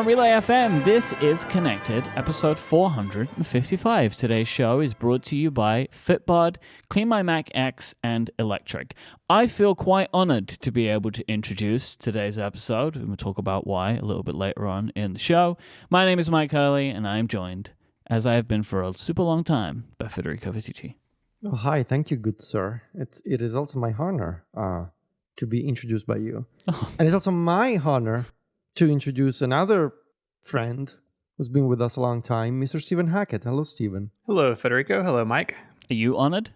on Relay FM. This is Connected, episode 455. Today's show is brought to you by Fitbod, Clean My Mac X, and Electric. I feel quite honored to be able to introduce today's episode, and we'll talk about why a little bit later on in the show. My name is Myke Hurley, and I am joined, as I have been for a super long time, by Federico and Stephen. Oh, hi, thank you, good sir. It is also my honor to be introduced by you. Oh. And it's also my honor to introduce another friend who's been with us a long time, Mr. Stephen Hackett. Hello, Stephen. Hello, Federico. Hello, Myke. Are you honored?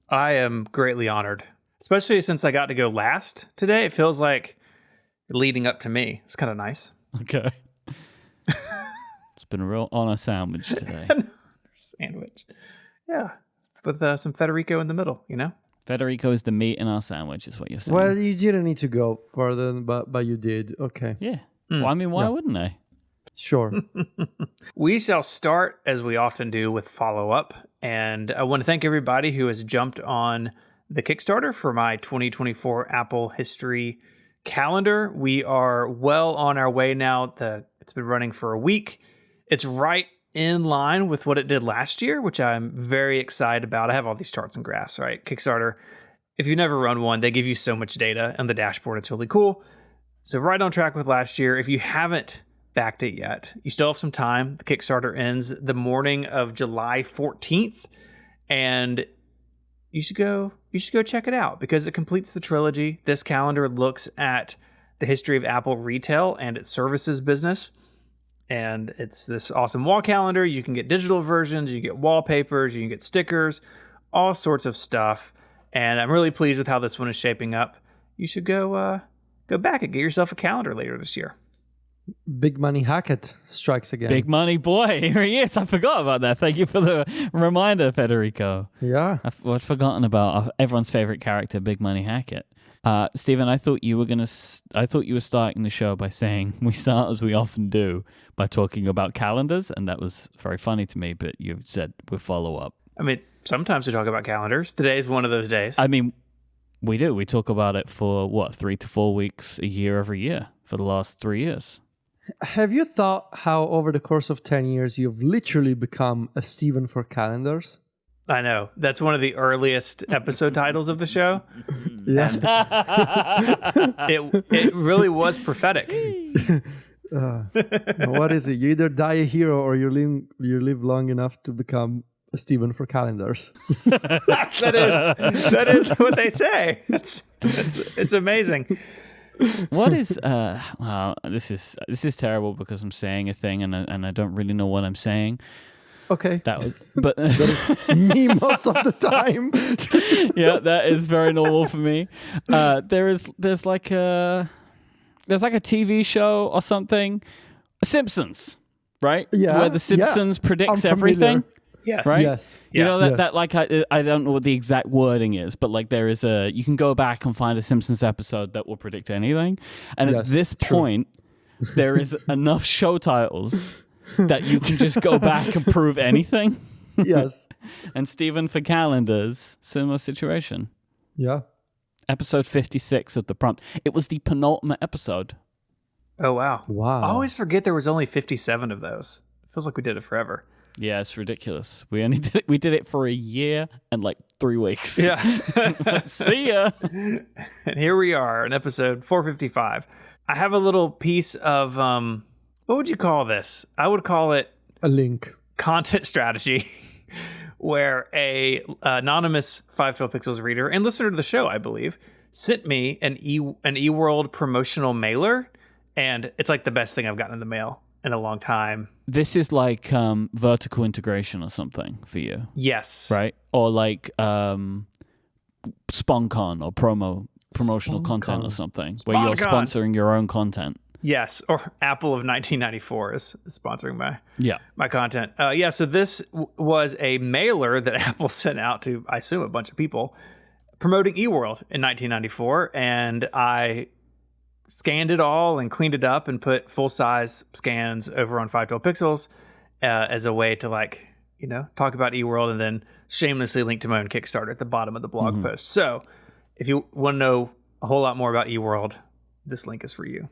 I am greatly honored, especially since I got to go last today. It feels like leading up to me. It's kind of nice. Okay. It's been a real honor sandwich today. Sandwich. Yeah. With some Federico in the middle, you know? Federico is the meat in our sandwich, is what you're saying. Well, you didn't need to go further, but you did. Okay. Yeah. Well, I mean, why wouldn't I? Sure. We shall start, as we often do, with follow-up. And I want to thank everybody who has jumped on the Kickstarter for my 2024 Apple History Calendar. We are well on our way now. It's been running for a week. It's right in line with what it did last year, which I'm very excited about. I have all these charts and graphs, right? Kickstarter, if you never run one, they give you so much data on the dashboard. It's really cool. So right on track with last year. If you haven't backed it yet, you still have some time. The Kickstarter ends the morning of July 14th, and you should go check it out because it completes the trilogy. This calendar looks at the history of Apple retail and its services business. And it's this awesome wall calendar. You can get digital versions, you get wallpapers, you can get stickers, all sorts of stuff. And I'm really pleased with how this one is shaping up. You should go back and get yourself a calendar later this year. Big Money Hackett strikes again. Big money boy. Here he is. I forgot about that. Thank you for the reminder, Federico. Yeah. I'd forgotten about everyone's favorite character, Big Money Hackett. Stephen, I thought you were starting the show by saying we start as we often do by talking about calendars, and that was very funny to me, but you said we'll follow up. I mean, sometimes we talk about calendars. Today is one of those days. I mean, we do. We talk about it for 3 to 4 weeks a year every year for the last 3 years. Have you thought how over the course of 10 years you've literally become a Stephen for calendars? I know. That's one of the earliest episode titles of the show. Yeah. It really was prophetic. What is it? You either die a hero or you live long enough to become a Stephen for calendars. That is what they say. It's amazing. What is this is terrible because I'm saying a thing and I don't really know what I'm saying. Okay. That was me most of the time. Yeah, that is very normal for me. There's like a TV show or something, Simpsons, right? Yeah. Where the Simpsons predicts I'm familiar. everything. Yes. Right? Yes. You know Yes. that like I don't know what the exact wording is, but like there is you can go back and find a Simpsons episode that will predict anything. And at Yes, this true. point, there is enough show titles that you can just go back and prove anything. Yes. And Stephen for calendars, similar situation. Yeah. Episode 56 of the prompt. It was the penultimate episode. Oh, wow. Wow. I always forget there was only 57 of those. It feels like we did it forever. Yeah, it's ridiculous. We did it for a year and like 3 weeks. Yeah. See ya. And here we are in episode 455. I have a little piece of, what would you call this? I would call it A link. content strategy, where a anonymous 512 Pixels reader and listener to the show, I believe, sent me an eWorld promotional mailer, and it's like the best thing I've gotten in the mail in a long time. This is like vertical integration or something for you. Yes. Right? Or like SponCon or promotional content or something where you're SponCon. sponsoring your own content. Yes. Or Apple of 1994 is sponsoring my content. So this was a mailer that Apple sent out to, I assume, a bunch of people promoting eWorld in 1994. And I scanned it all and cleaned it up and put full-size scans over on 512 Pixels as a way to, like, you know, talk about eWorld and then shamelessly link to my own Kickstarter at the bottom of the blog post. So if you want to know a whole lot more about eWorld, this link is for you.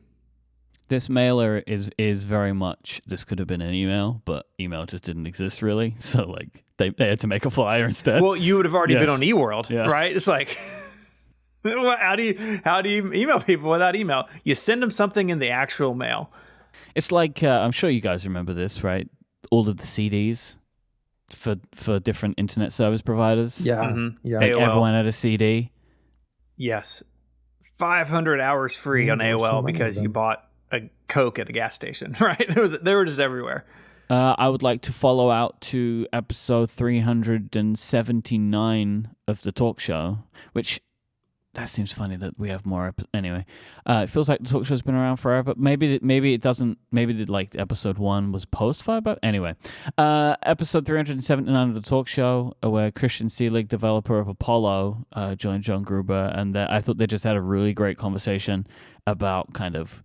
This mailer is very much, this could have been an email, but email just didn't exist really. So like they had to make a flyer instead. Well, you would have already been Yes. on eWorld, Yeah. right? It's like, how do you email people without email? You send them something in the actual mail. It's like, I'm sure you guys remember this, right? All of the CDs for different internet service providers. Yeah. Mhm. Yeah. AOL. Everyone had a CD. Yes. 500 hours free on there were so AOL many because of you them. bought a Coke at a gas station, right? They were just everywhere. I would like to follow out to episode 379 of the talk show, which that seems funny that we have more. Anyway, it feels like the talk show's been around forever. Maybe it doesn't. Maybe like episode 1 was post 5. But anyway, episode 379 of the talk show, where Christian Seelig, developer of Apollo, joined John Gruber, and I thought they just had a really great conversation about kind of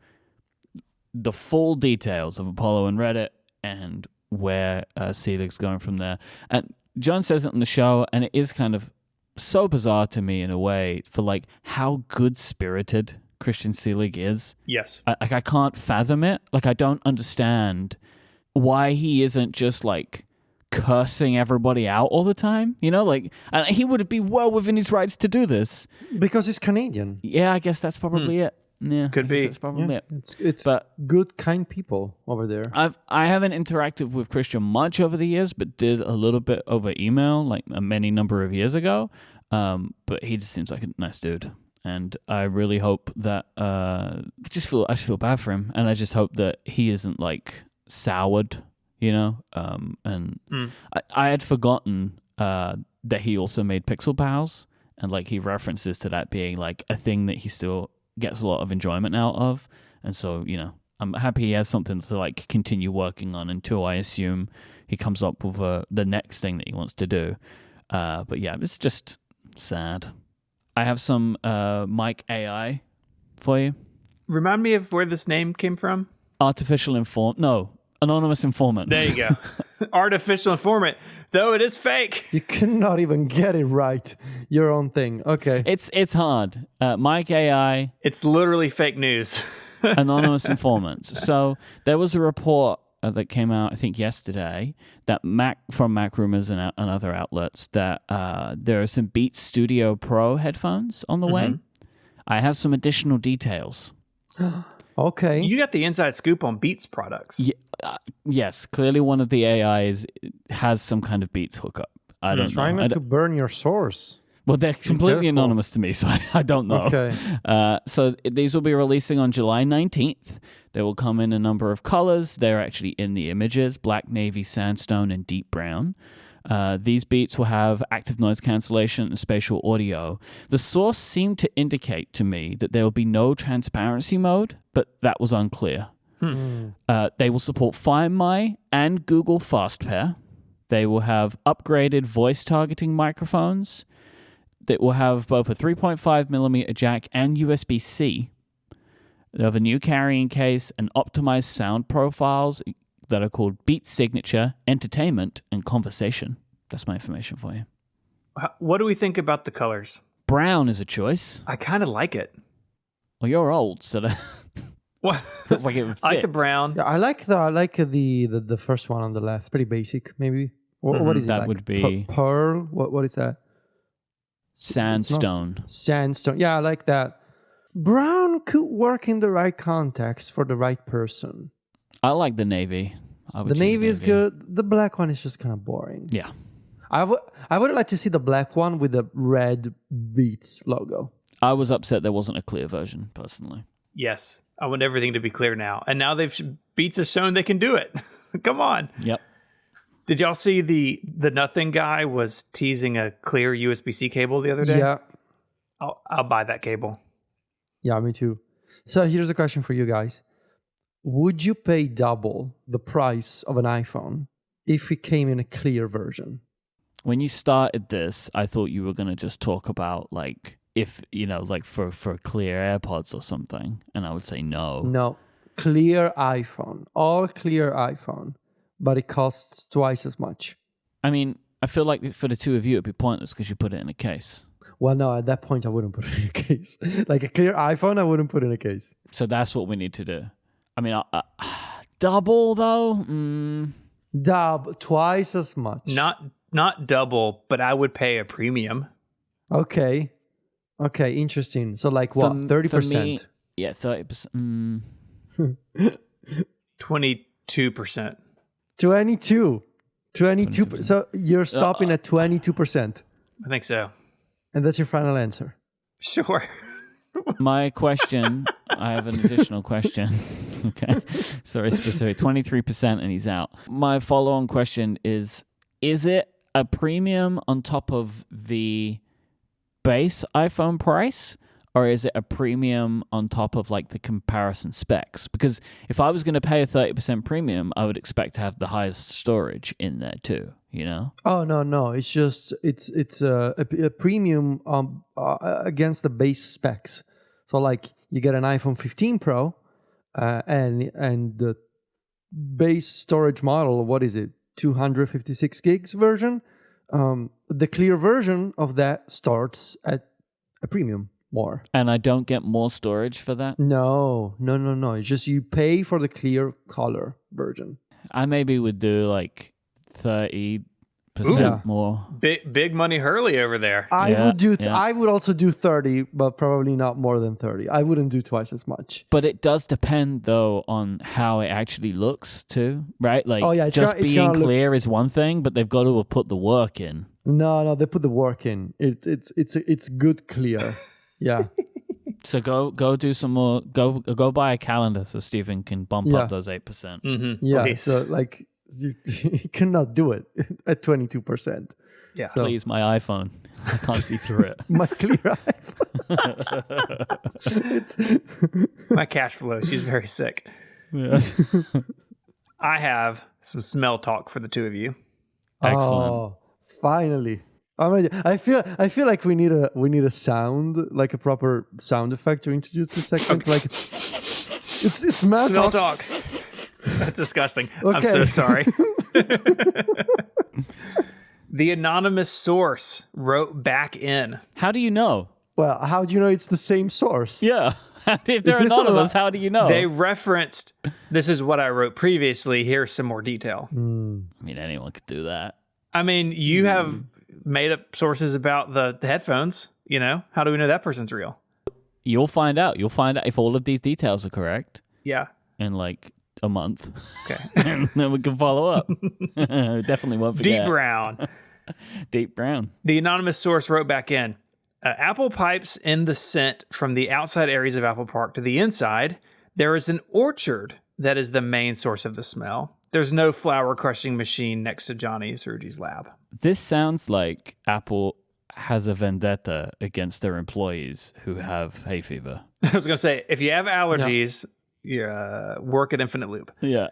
the full details of Apollo and Reddit and where Seelig's going from there. And John says it in the show, and it is kind of so bizarre to me in a way for like how good-spirited Christian Seelig is. Yes. I can't fathom it. Like, I don't understand why he isn't just like cursing everybody out all the time. You know, like, and he would be well within his rights to do this. Because he's Canadian. Yeah, I guess that's probably it. Yeah, Could I guess be. That's probably it. It's But good, kind people over there. I haven't interacted with Christian much over the years, but did a little bit over email, like a many number of years ago. But he just seems like a nice dude, and I really hope that I just feel bad for him, and I just hope that he isn't like soured, you know. I had forgotten that he also made Pixel Pals, and like he references to that being like a thing that he still gets a lot of enjoyment out of, and so I'm happy he has something to like continue working on until I assume he comes up with the next thing that he wants to do. But yeah, it's just sad. I have some Myke AI for you. Remind me of where this name came from. Anonymous informants. There you go. Artificial informant, though it is fake. You cannot even get it right. Your own thing. Okay. It's hard. Myke AI, It's literally fake news. anonymous informants. So there was a report that came out, I think yesterday, that from Mac Rumors and other outlets that there are some Beats Studio Pro headphones on the way. I have some additional details. Okay. You got the inside scoop on Beats products. Yes, clearly one of the AIs has some kind of Beats hookup. I don't Try know. not to burn your source. Well, they're completely careful. anonymous to me, so I don't know. Okay. So these will be releasing on July 19th. They will come in a number of colors. They're actually in the images: black, navy, sandstone, and deep brown. These Beats will have active noise cancellation and spatial audio. The source seemed to indicate to me that there will be no transparency mode, but that was unclear. They will support Find My and Google Fast Pair. They will have upgraded voice targeting microphones that will have both a 3.5mm jack and USB-C. They have a new carrying case and optimized sound profiles that are called Beat Signature, Entertainment, and Conversation. That's my information for you. What do we think about the colors? Brown is a choice. I kind of like it. Well, you're old, so that What? looks like it would fit. I like the brown. Yeah, I like the first one on the left. Pretty basic, maybe. What is it? That like? would be- pearl. What is that? Sandstone. Sandstone. Yeah, I like that. Brown could work in the right context for the right person. I like the navy. I would The choose navy is good. The black one is just kind of boring. Yeah. I would like to see the black one with the red Beats logo. I was upset there wasn't a clear version, personally. Yes. I want everything to be clear now. And now Beats has shown they can do it. Come on. Yep. Did y'all see the Nothing guy was teasing a clear USB-C cable the other day? Yeah. I'll buy that cable. Yeah, me too. So here's a question for you guys. Would you pay double the price of an iPhone if it came in a clear version? When you started this, I thought you were going to just talk about, like, if, like for clear AirPods or something. And I would say no. No. Clear iPhone. All clear iPhone. But it costs twice as much. I mean, I feel like for the two of you, it'd be pointless because you put it in a case. Well, no, at that point, I wouldn't put it in a case. Like a clear iPhone, I wouldn't put in a case. So that's what we need to do. I mean, double though. Twice as much. Not double, but I would pay a premium. Okay, interesting. So like what? 30%. Yeah, 30%. 22%. 22. So you're stopping at 22%, I think so. and that's your final answer. Sure. My question, I have an additional question. Okay. Sorry, specific. 23% and he's out. My follow-on question is it a premium on top of the base iPhone price? Or is it a premium on top of like the comparison specs? Because if I was going to pay a 30% premium, I would expect to have the highest storage in there too, you know? Oh no! It's just it's a premium against the base specs. So like you get an iPhone 15 Pro, and the base storage model. What is it? 256 gigs version. The clear version of that starts at a premium. More. And I don't get more storage for that? No. It's just you pay for the clear color version. I maybe would do like 30% more. Big money Hurley over there. I would also do 30, but probably not more than 30. I wouldn't do twice as much. But it does depend though on how it actually looks too, right? Like being clear is one thing, but they've got to have put the work in. No, they put the work in. It's good clear. Yeah. So go do some more. Go buy a calendar so Stephen can bump up those 8%. Mm-hmm. Yeah. Please. So like you cannot do it at 22%. Yeah. So, please, my iPhone. I can't see through it. My clear iPhone. My cash flow. She's very sick. Yeah. I have some smell talk for the two of you. Excellent. Oh, finally. I feel like we need a sound, like a proper sound effect to introduce this segment. Okay. Like it's smell talk. That's disgusting. Okay. I'm so sorry. The anonymous source wrote back in. How do you know? Well, how do you know it's the same source? Yeah. If they're anonymous, how do you know? They referenced, this is what I wrote previously. Here's some more detail. I mean, anyone could do that. I mean, you have made up sources about the headphones. You know, how do we know that person's real? You'll find out. You'll find out if all of these details are correct Yeah. in like a month. Okay. And then we can follow up. Definitely won't forget. Deep brown. Deep brown. The anonymous source wrote back in, Apple pipes in the scent from the outside areas of Apple Park to the inside. There is an orchard that is the main source of the smell. There's no flower crushing machine next to Johnny Sergi's lab. This sounds like Apple has a vendetta against their employees who have hay fever. I was going to say, if you have allergies, you work at Infinite Loop. Yeah.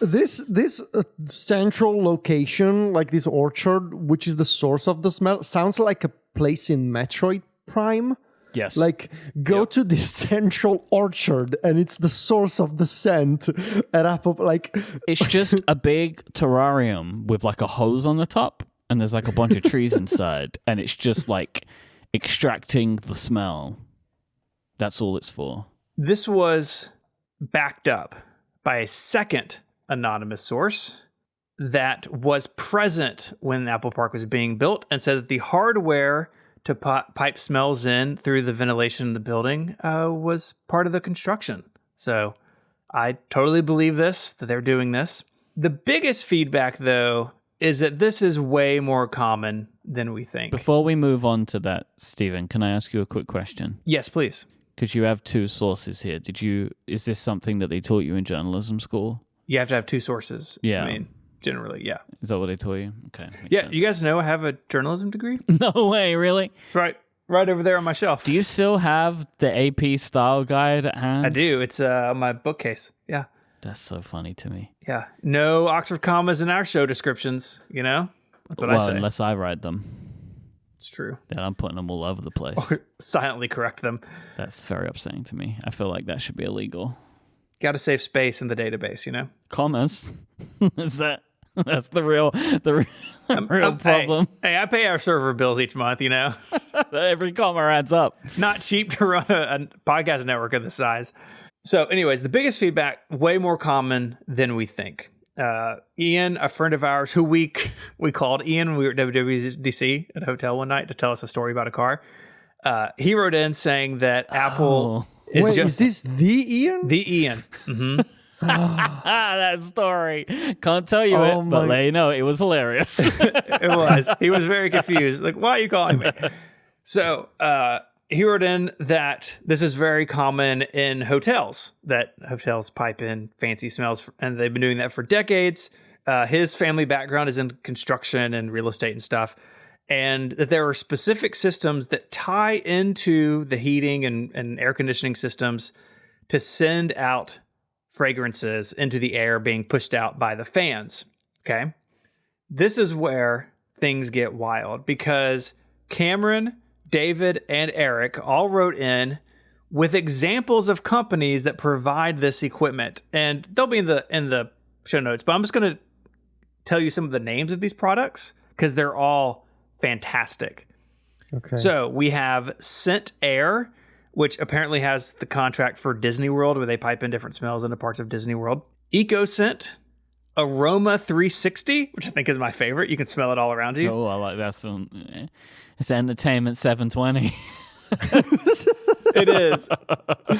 This central location, like this orchard, which is the source of the smell, sounds like a place in Metroid Prime. Yes. Like, go to this central orchard, and it's the source of the scent at Apple. Like, it's just a big terrarium with like a hose on the top, and there's like a bunch of trees inside, and it's just like extracting the smell. That's all it's for. This was backed up by a second anonymous source that was present when Apple Park was being built and said that the hardware to pipe smells in through the ventilation of the building was part of the construction. So I totally believe this, that they're doing this. The biggest feedback, though, is that this is way more common than we think. Before we move on to that, Stephen, can I ask you a quick question? Yes, please. Because you have two sources here. Is this something that they taught you in journalism school? You have to have two sources. Yeah. I mean, generally, yeah. Is that what they taught you? Okay. Yeah, sense. you guys know I have a journalism degree? No way, really? It's right over there on my shelf. Do you still have the AP style guide at hand? I do. It's on my bookcase. Yeah. That's so funny to me. Yeah. No Oxford commas in our show descriptions, you know? That's what I say. Unless I write them. It's true. Then I'm putting them all over the place. Or silently correct them. That's very upsetting to me. I feel like that should be illegal. Got to save space in the database, you know? Commas? Is that That's the real problem. Hey, I pay our server bills each month, you know. Every comma adds up. Not cheap to run a podcast network of this size. So anyways, the biggest feedback, way more common than we think. Ian, a friend of ours who we called Ian when we were at WWDC at a hotel one night to tell us a story about a car. He wrote in saying that Apple is this the Ian? The Ian. Mm-hmm. That story. Can't tell you it, but let you know it was hilarious. It was. He was very confused. Like, why are you calling me? So he wrote in that this is very common in hotels, that hotels pipe in fancy smells, and they've been doing that for decades. His family background is in construction and real estate and stuff, and that there are specific systems that tie into the heating and air conditioning systems to send out fragrances into the air being pushed out by the fans. Okay. This is where things get wild because Cameron, David, and Eric all wrote in with examples of companies that provide this equipment, and they'll be in the show notes, but I'm just going to tell you some of the names of these products because they're all fantastic. Okay. So we have Scent Air, which apparently has the contract for Disney World where they pipe in different smells into parts of Disney World. EcoScent, Aroma360, which I think is my favorite. You can smell it all around you. Oh, I like that one. It's Entertainment 720. It is.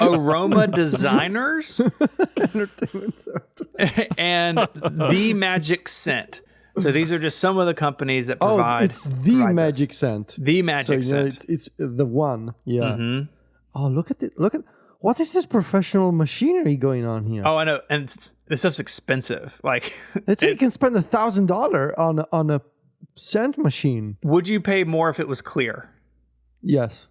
Aroma Designers. Entertainment 720. And The Magic Scent. So these are just some of the companies that provide. Oh, it's The Magic Scent. The Magic Scent. It's the one. Yeah. Mm-hmm. Oh, look at it. Look at what is this professional machinery going on here? Oh, I know. And this stuff's expensive. Like, let's say you can spend $1,000 on a scent machine. Would you pay more if it was clear? Yes.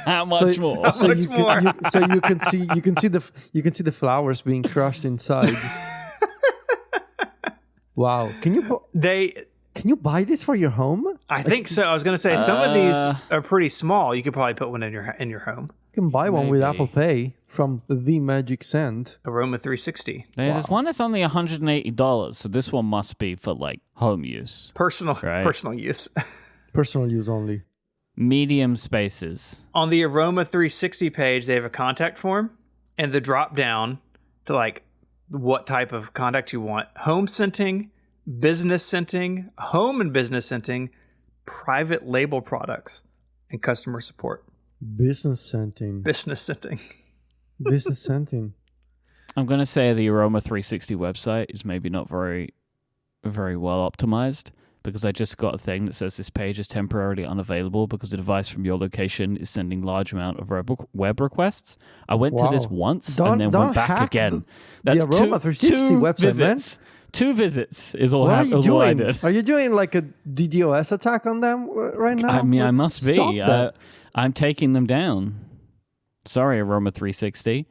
How much more? So you can see the flowers being crushed inside. Wow. Can you buy this for your home? I think so. I was going to say some of these are pretty small. You could probably put one in your home. You can buy one with Apple Pay from The Magic Scent. Aroma360. There's one that's only $180, so this one must be for like home use. Personal use. Personal use only. Medium spaces. On the Aroma360 page, they have a contact form and the drop down to like what type of contact you want. Home scenting, business scenting, home and business scenting, private label products, and customer support. Business scenting. Business scenting. Business scenting. I'm going to say the Aroma360 website is maybe not very, very well optimized because I just got a thing that says this page is temporarily unavailable because the device from your location is sending large amount of web requests. I went to this once and then went back again. That's the Aroma360 website, visits. Man. 2 visits is all what I did. Are you doing like a DDoS attack on them right now? I mean, I must be. Stop that. I'm taking them down. Sorry, Aroma360.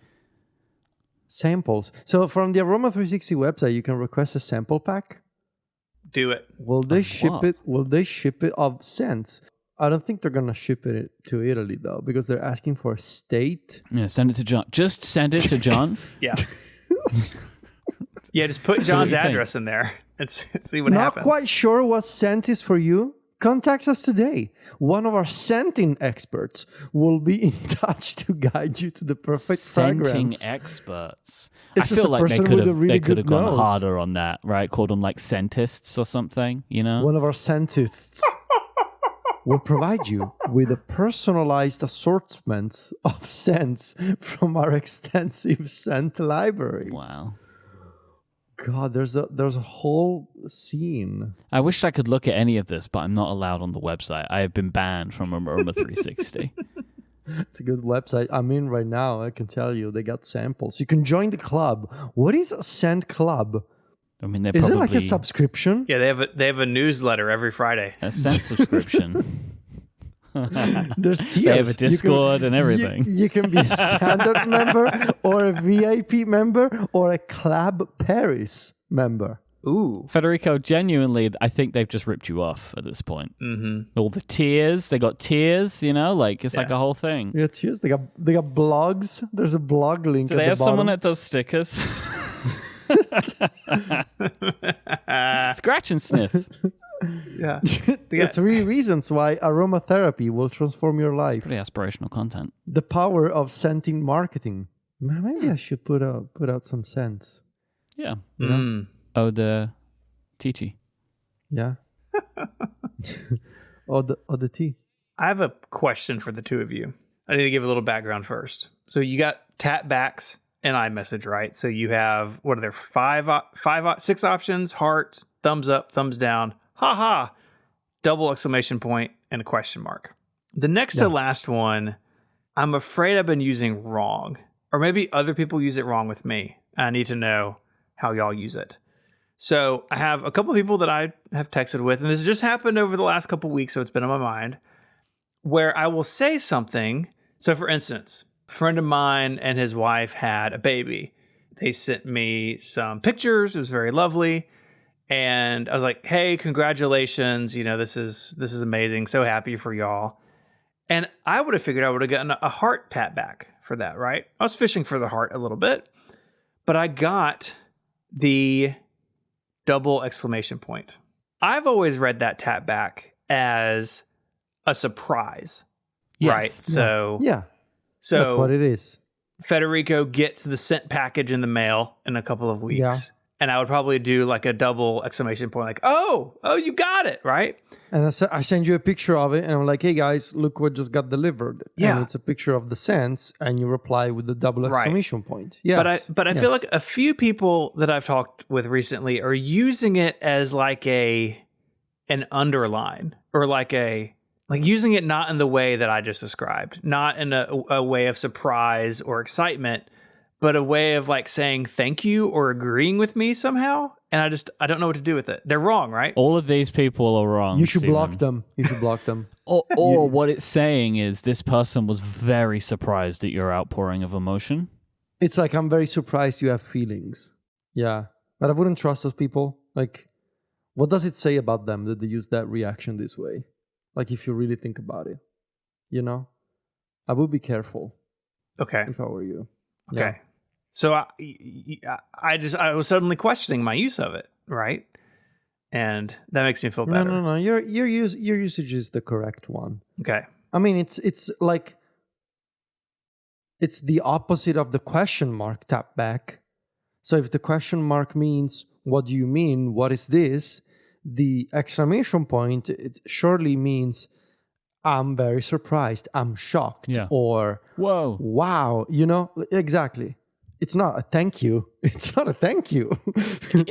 Samples. So from the Aroma360 website, you can request a sample pack. Do it. Will they ship it? Will they ship it of scents? I don't think they're gonna ship it to Italy though, because they're asking for a state. Yeah, send it to John. Just send it to John. Yeah. Yeah, just put John's address in there and see what happens. Not quite sure what scent is for you? Contact us today. One of our scenting experts will be in touch to guide you to the perfect fragrance. Scenting experts. It's I feel like they could have gone nose. harder on that, right? Called them like scentists or something, you know? One of our scentists will provide you with a personalized assortment of scents from our extensive scent library. Wow. God, there's a whole scene. I wish I could look at any of this, but I'm not allowed on the website. I have been banned from Aroma360. It's a good website. I'm in right now. I can tell you they got samples. You can join the club. What is a scent club? I mean, is it like a subscription? Yeah, they have a newsletter every Friday. A scent subscription. There's tiers. They have a Discord and everything. You can be a standard member or a VIP member or a Club Paris member. Ooh. Federico, Genuinely, I think they've just ripped you off at this point. Mm-hmm. All the tiers, they got tiers, you know, like it's like a whole thing. Yeah, tiers. They got blogs. There's a blog link. Do they have bottom. someone that does stickers? Scratch and sniff. Yeah. The 3 reasons why aromatherapy will transform your life. Pretty aspirational content. The power of scenting marketing. Maybe I should put out some scents. Yeah. You know? Oh, the Tichi. Yeah. or the tea. I have a question for the two of you. I need to give a little background first. So you got tap backs and iMessage, right? So you have, what are there, 6 options: hearts, thumbs up, thumbs down, haha, double exclamation point, and a question mark. The next to last one, I'm afraid I've been using wrong, or maybe other people use it wrong with me. I need to know how y'all use it. So I have a couple of people that I have texted with, and this just happened over the last couple of weeks, so it's been on my mind, where I will say something. So for instance, a friend of mine and his wife had a baby. They sent me some pictures. It was very lovely. And I was like, hey, congratulations. You know, this is amazing. So happy for y'all. And I would have figured I would have gotten a heart tap back for that, right? I was fishing for the heart a little bit, but I got the double exclamation point. I've always read that tap back as a surprise, right? So so that's what it is. Federico gets the scent package in the mail in a couple of weeks, and I would probably do like a double exclamation point, like, oh, you got it, right? And I send you a picture of it, and I'm like, hey guys, look what just got delivered. Yeah. And it's a picture of the scents, and you reply with the double exclamation point. Yes. But I feel like a few people that I've talked with recently are using it as like an underline, or like using it not in the way that I just described, not in a way of surprise or excitement, but a way of like saying thank you or agreeing with me somehow. And I don't know what to do with it. They're wrong, right? All of these people are wrong. You should Stephen. block them. You should block them. Or what it's saying is this person was very surprised at your outpouring of emotion. It's like, I'm very surprised you have feelings. Yeah. But I wouldn't trust those people. Like, what does it say about them that they use that reaction this way? Like, if you really think about it, you know? I would be careful. Okay. If I were you. Okay. Yeah. So I was suddenly questioning my use of it, right? And that makes me feel better. No. Your usage is the correct one. Okay. I mean, it's like, it's the opposite of the question mark tap back. So if the question mark means, what do you mean? What is this? The exclamation point, it surely means, I'm very surprised. I'm shocked. Yeah. Or, whoa, wow, you know, exactly. It's not a thank you. It's not a thank you.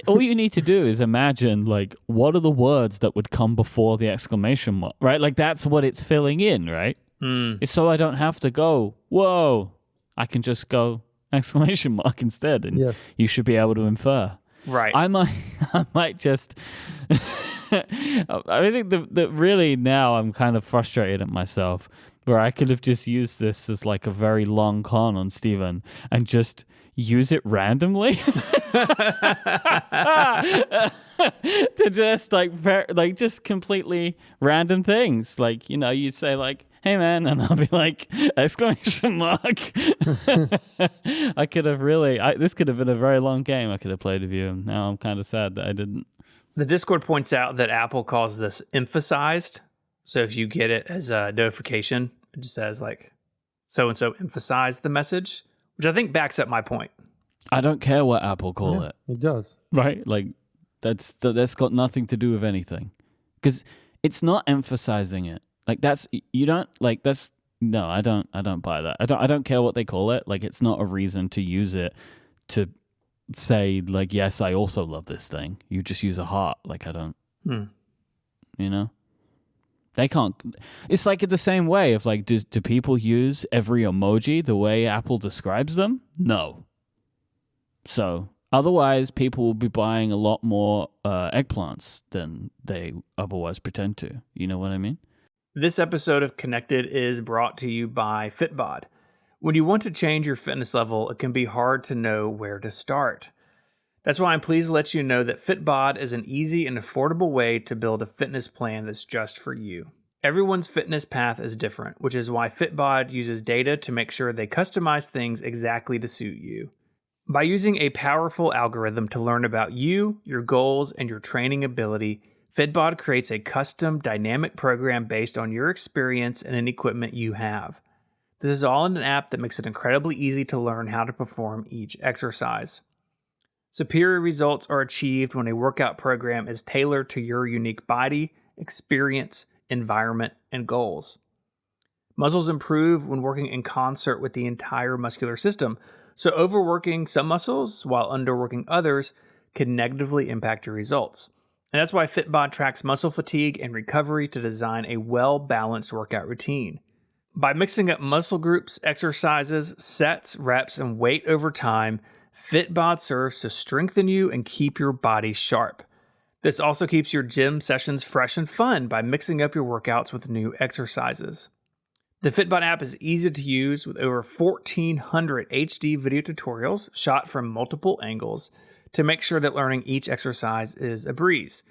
All you need to do is imagine, like, what are the words that would come before the exclamation mark, right? Like, that's what it's filling in, right? It's so I don't have to go, whoa. I can just go exclamation mark instead, and you should be able to infer. Right. I might just... I think that really now I'm kind of frustrated at myself, where I could have just used this as like a very long con on Stephen and just use it randomly to just like just completely random things. Like, you know, you'd say like, hey man, and I'll be like, exclamation mark. I could have this could have been a very long game I could have played with you, and now I'm kind of sad that I didn't. The Discord points out that Apple calls this emphasized. So if you get it as a notification, it just says like, so-and-so emphasized the message, which I think backs up my point. I don't care what Apple call it. It does. Right? Like, that's got nothing to do with anything. Because it's not emphasizing it. Like, no, I don't buy that. I don't care what they call it. Like, it's not a reason to use it to say, like, yes, I also love this thing. You just use a heart. Like, I don't, you know? They can't. It's like the same way of like, do people use every emoji the way Apple describes them? No. So otherwise, people will be buying a lot more eggplants than they otherwise pretend to. You know what I mean? This episode of Connected is brought to you by Fitbod. When you want to change your fitness level, it can be hard to know where to start. That's why I'm pleased to let you know that Fitbod is an easy and affordable way to build a fitness plan that's just for you. Everyone's fitness path is different, which is why Fitbod uses data to make sure they customize things exactly to suit you. By using a powerful algorithm to learn about you, your goals, and your training ability, Fitbod creates a custom dynamic program based on your experience and any equipment you have. This is all in an app that makes it incredibly easy to learn how to perform each exercise. Superior results are achieved when a workout program is tailored to your unique body, experience, environment, and goals. Muscles improve when working in concert with the entire muscular system, so overworking some muscles while underworking others can negatively impact your results. And that's why Fitbod tracks muscle fatigue and recovery to design a well-balanced workout routine. By mixing up muscle groups, exercises, sets, reps, and weight over time, Fitbod serves to strengthen you and keep your body sharp. This also keeps your gym sessions fresh and fun by mixing up your workouts with new exercises. The Fitbod app is easy to use with over 1,400 HD video tutorials shot from multiple angles to make sure that learning each exercise is a breeze.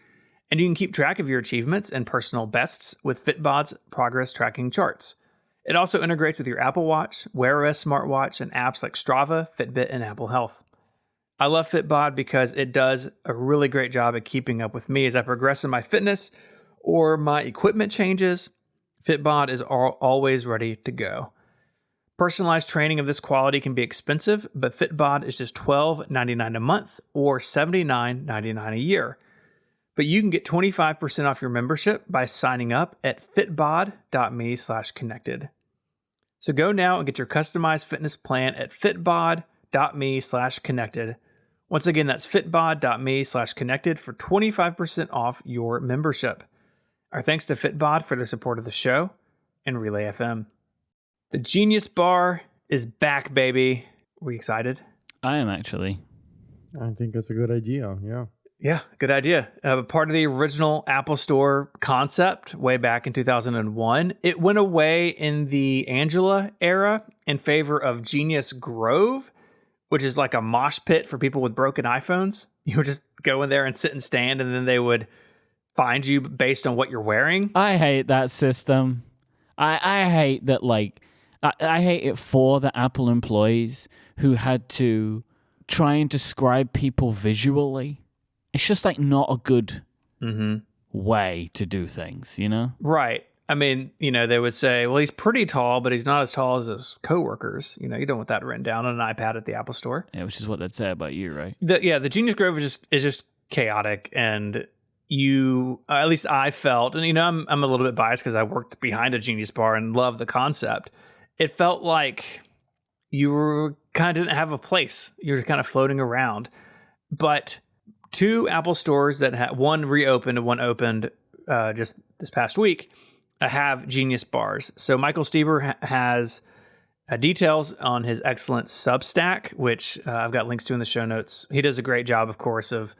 And you can keep track of your achievements and personal bests with Fitbod's progress tracking charts. It also integrates with your Apple Watch, Wear OS smartwatch, and apps like Strava, Fitbit, and Apple Health. I love Fitbod because it does a really great job at keeping up with me as I progress in my fitness or my equipment changes. Fitbod is always ready to go. Personalized training of this quality can be expensive, but Fitbod is just $12.99 a month or $79.99 a year. But you can get 25% off your membership by signing up at fitbod.me/connected. So go now and get your customized fitness plan at fitbod.me/connected. Once again, that's fitbod.me/connected for 25% off your membership. Our thanks to Fitbod for their support of the show and Relay FM. The Genius Bar is back, baby. Are you excited? I am actually. I think that's a good idea. Yeah. Yeah, good idea. Part of the original Apple Store concept way back in 2001. It went away in the Angela era in favor of Genius Grove, which is like a mosh pit for people with broken iPhones. You would just go in there and sit and stand, and then they would find you based on what you're wearing. I hate that system. I hate that, like, I hate it for the Apple employees who had to try and describe people visually. It's just, like, not a good way to do things, you know? Right. I mean, you know, they would say, well, he's pretty tall, but he's not as tall as his coworkers. You know, you don't want that written down on an iPad at the Apple Store. Yeah, which is what they'd say about you, right? The Genius Grove is just chaotic, and at least I felt, and you know, I'm a little bit biased because I worked behind a Genius Bar and love the concept. It felt like you were kind of didn't have a place. You were kind of floating around. But two Apple stores that had one reopened and one opened just this past week have Genius Bars. So Michael Stieber has details on his excellent Substack, which I've got links to in the show notes. He does a great job, of course, of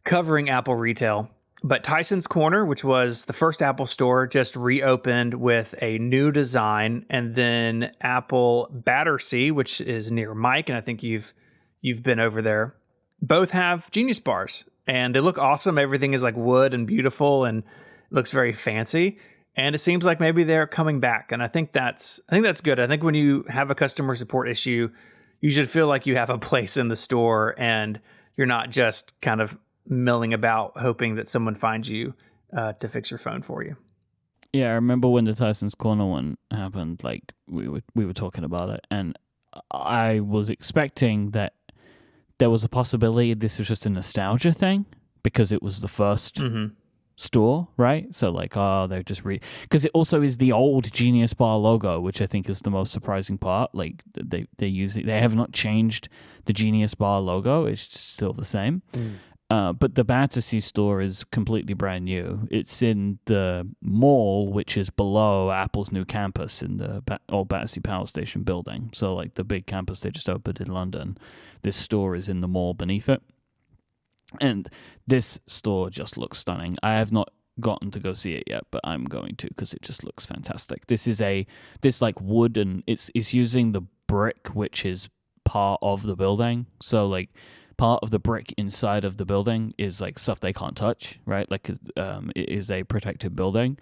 covering Apple retail. But Tyson's Corner, which was the first Apple store, just reopened with a new design. And then Apple Battersea, which is near Myke, and I think you've been over there, both have Genius Bars. And they look awesome. Everything is like wood and beautiful and looks very fancy. And it seems like maybe they're coming back. And I think that's good. I think when you have a customer support issue, you should feel like you have a place in the store and you're not just kind of milling about hoping that someone finds you to fix your phone for you. Yeah, I remember when the Tyson's Corner one happened, like we were talking about it, and I was expecting that there was a possibility this was just a nostalgia thing because it was the first store, right? So like, they're just because it also is the old Genius Bar logo, which I think is the most surprising part. Like they use it, they have not changed the Genius Bar logo; it's still the same. But the Battersea store is completely brand new. It's in the mall, which is below Apple's new campus in the old Battersea Power Station building. So, like the big campus they just opened in London, this store is in the mall beneath it. And this store just looks stunning. I have not gotten to go see it yet, but I'm going to because it just looks fantastic. This is this like wood, and it's using the brick, which is part of the building. So like, part of the brick inside of the building is like stuff they can't touch, right? Like it is a protected building.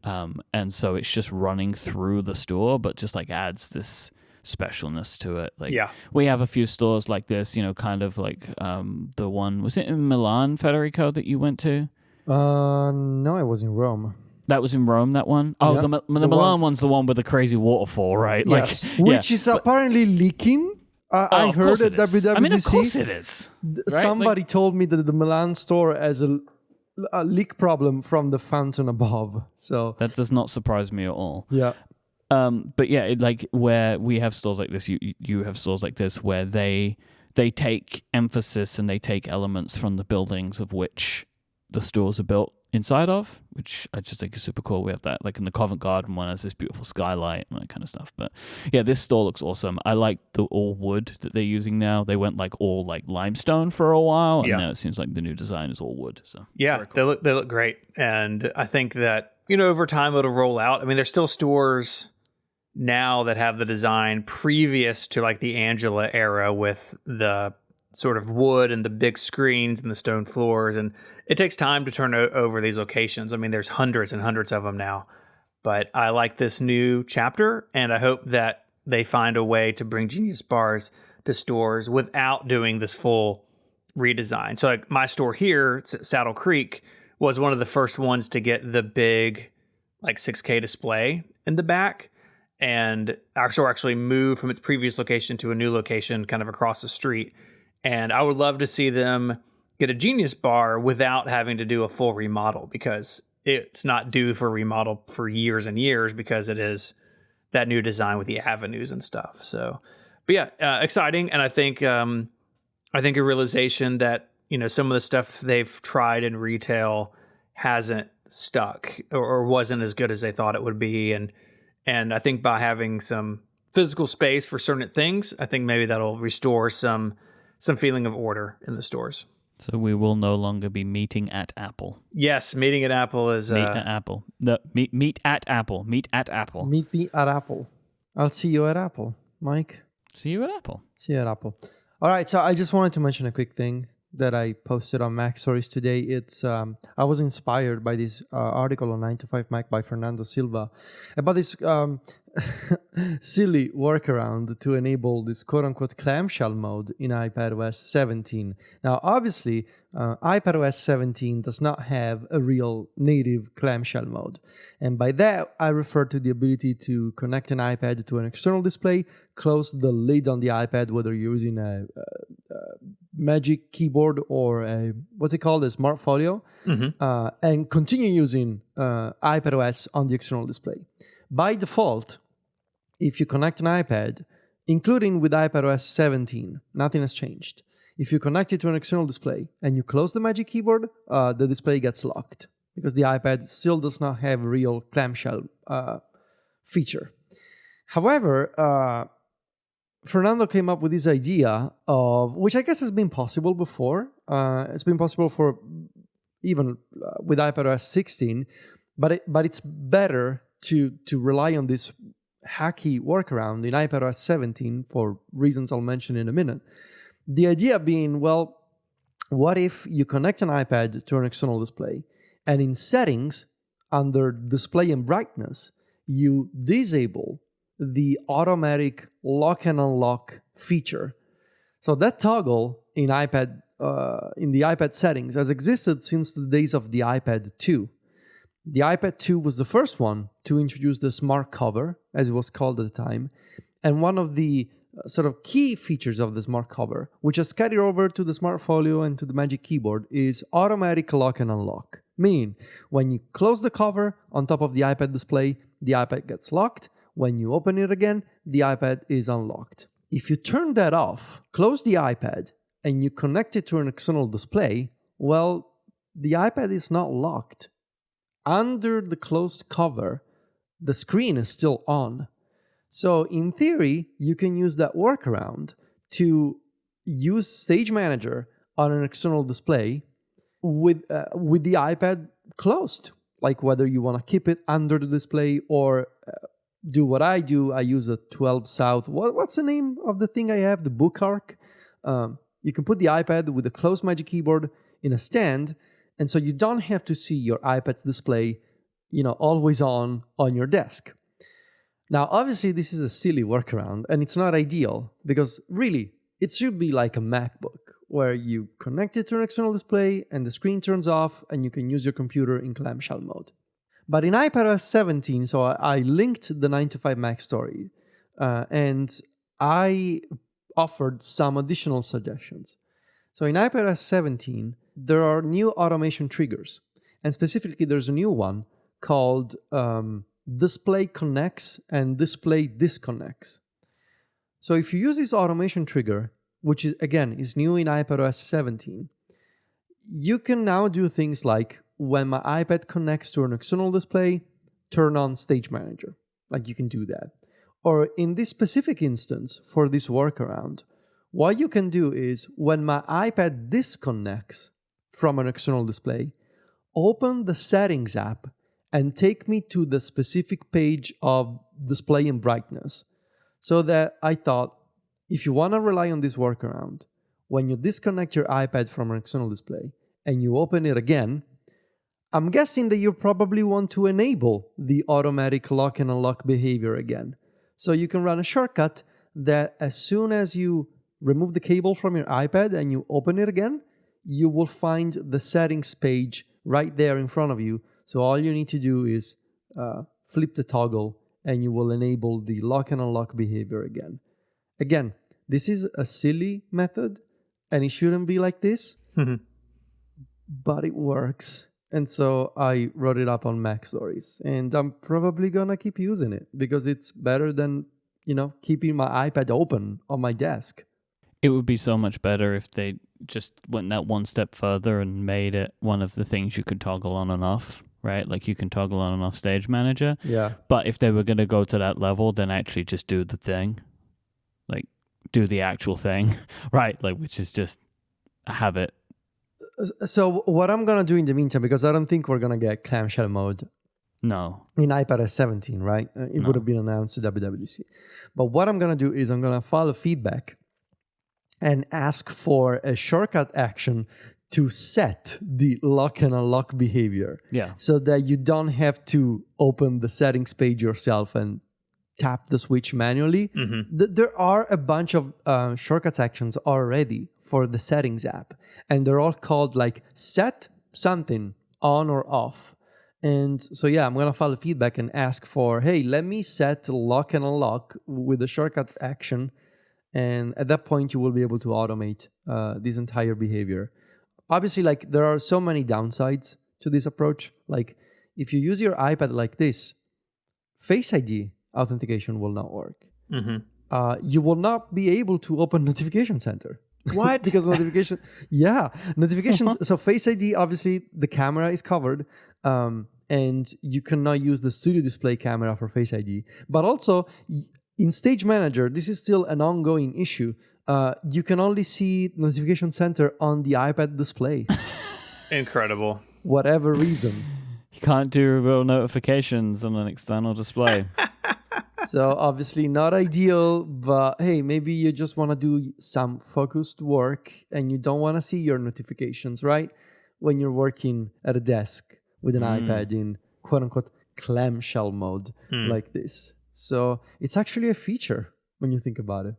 And so it's just running through the store, but just like adds this specialness to it. Like Yeah. we have a few stores like this, kind of like the one, was it in Milan, Federico, that you went to? No, it was in Rome. That was in Rome, that one? Oh, Yeah. the Milan one's the one with the crazy waterfall, right? Yes, Like, which is apparently leaking. I of heard course at it is. WWDC. I mean, of course it is. Right? Somebody told me that the Milan store has a leak problem from the fountain above. So That does not surprise me at all. yeah. But yeah, like where we have stores like this, you have stores like this where they take emphasis and they take elements from the buildings of which the stores are built inside of, which I just think is super cool. We have that, like in the Covent Garden one has this beautiful skylight and that kind of stuff. But yeah, this store looks awesome. I like the all wood that they're using now. They went like all like limestone for a while, and now it seems like the new design is all wood. So Yeah, cool. They look great, and I think that over time it'll roll out. I mean, there's still stores now that have the design previous to like the Angela era with the sort of wood and the big screens and the stone floors, and it takes time to turn over these locations. I mean, there's hundreds and hundreds of them now, but I like this new chapter, and I hope that they find a way to bring Genius bars to stores without doing this full redesign. So like my store here, Saddle Creek, was one of the first ones to get the big like 6K display in the back. And our store actually moved from its previous location to a new location kind of across the street. And I would love to see them get a Genius bar without having to do a full remodel, because it's not due for remodel for years and years, because it is that new design with the avenues and stuff. So, but yeah, exciting. And I think a realization that, some of the stuff they've tried in retail hasn't stuck or wasn't as good as they thought it would be. And I think by having some physical space for certain things, I think maybe that'll restore some feeling of order in the stores. So we will no longer be meeting at Apple. Yes, meeting at Apple is... Meet at Apple. No, meet at Apple. Meet at Apple. Meet me at Apple. I'll see you at Apple, Myke. See you at Apple. See you at Apple. All right, so I just wanted to mention a quick thing that I posted on Mac Stories today. It's I was inspired by this article on 9to5Mac by Fernando Silva about this silly workaround to enable this quote-unquote clamshell mode in iPadOS 17. Now, obviously, iPadOS 17 does not have a real native clamshell mode. And by that, I refer to the ability to connect an iPad to an external display, close the lid on the iPad, whether you're using a Magic Keyboard or a Smart Folio, and continue using iPadOS on the external display. By default, if you connect an iPad, including with iPadOS 17, nothing has changed. If you connect it to an external display and you close the Magic Keyboard, the display gets locked because the iPad still does not have a real clamshell feature. However, Fernando came up with this idea of, which I guess has been possible before. It's been possible for even with iPadOS 16, but it's better to rely on this hacky workaround in iPadOS 17 for reasons I'll mention in a minute. The idea being, well, what if you connect an iPad to an external display and in settings under display and brightness, you disable the automatic lock and unlock feature. So that toggle in the iPad settings has existed since the days of the iPad 2. The iPad 2 was the first one to introduce the smart cover, as it was called at the time. And one of the sort of key features of the smart cover, which has carried over to the Smart Folio and to the Magic Keyboard, is automatic lock and unlock. Meaning, when you close the cover on top of the iPad display, the iPad gets locked. When you open it again, the iPad is unlocked. If you turn that off, close the iPad, and you connect it to an external display, well, the iPad is not locked. Under the closed cover, the screen is still on. So in theory, you can use that workaround to use Stage Manager on an external display with the iPad closed. Like whether you want to keep it under the display or do what I do. I use a 12 South. What's the name of the thing I have? The book arc. You can put the iPad with a closed Magic Keyboard in a stand, and so you don't have to see your iPad's display, always on your desk. Now, obviously, this is a silly workaround, and it's not ideal because really, it should be like a MacBook where you connect it to an external display and the screen turns off and you can use your computer in clamshell mode. But in iPadOS 17, so I linked the 9 to 5 Mac story and I offered some additional suggestions. So in iPadOS 17, there are new automation triggers. And specifically, there's a new one called Display Connects and Display Disconnects. So if you use this automation trigger, which is, again, is new in iPadOS 17, you can now do things like when my iPad connects to an external display, turn on Stage Manager. Like you can do that. Or in this specific instance, for this workaround, what you can do is when my iPad disconnects from an external display, open the Settings app and take me to the specific page of display and brightness. So that I thought, if you want to rely on this workaround, when you disconnect your iPad from an external display and you open it again, I'm guessing that you probably want to enable the automatic lock and unlock behavior again. So you can run a shortcut that as soon as you remove the cable from your iPad and you open it again, you will find the settings page right there in front of you. So all you need to do is flip the toggle and you will enable the lock and unlock behavior again. Again, this is a silly method and it shouldn't be like this, but it works. And so I wrote it up on Mac Stories and I'm probably gonna keep using it because it's better than, keeping my iPad open on my desk. It would be so much better if they just went that one step further and made it one of the things you could toggle on and off, right? Like you can toggle on and off Stage Manager. Yeah. But if they were going to go to that level, then actually just do the thing. Like do the actual thing, right? Like which is just have it. So what I'm going to do in the meantime, because I don't think we're going to get clamshell mode No. in iPadOS 17, right? It would have been announced to WWDC. But what I'm going to do is I'm going to follow feedback and ask for a shortcut action to set the lock and unlock behavior. Yeah. So that you don't have to open the settings page yourself and tap the switch manually. There are a bunch of shortcuts actions already for the settings app. And they're all called like set something on or off. And so, yeah, I'm going to follow feedback and ask for, hey, let me set lock and unlock with the shortcut action. And at that point, you will be able to automate this entire behavior. Obviously, like there are so many downsides to this approach. Like if you use your iPad like this, Face ID authentication will not work. You will not be able to open Notification Center. What? Because notification, so Face ID, obviously the camera is covered and you cannot use the studio display camera for Face ID. But also in Stage Manager, this is still an ongoing issue. You can only see Notification Center on the iPad display. Incredible. Whatever reason. You can't do real notifications on an external display. So obviously not ideal, but hey, maybe you just want to do some focused work and you don't want to see your notifications, right? When you're working at a desk with an iPad in quote unquote clamshell mode like this. So it's actually a feature when you think about it.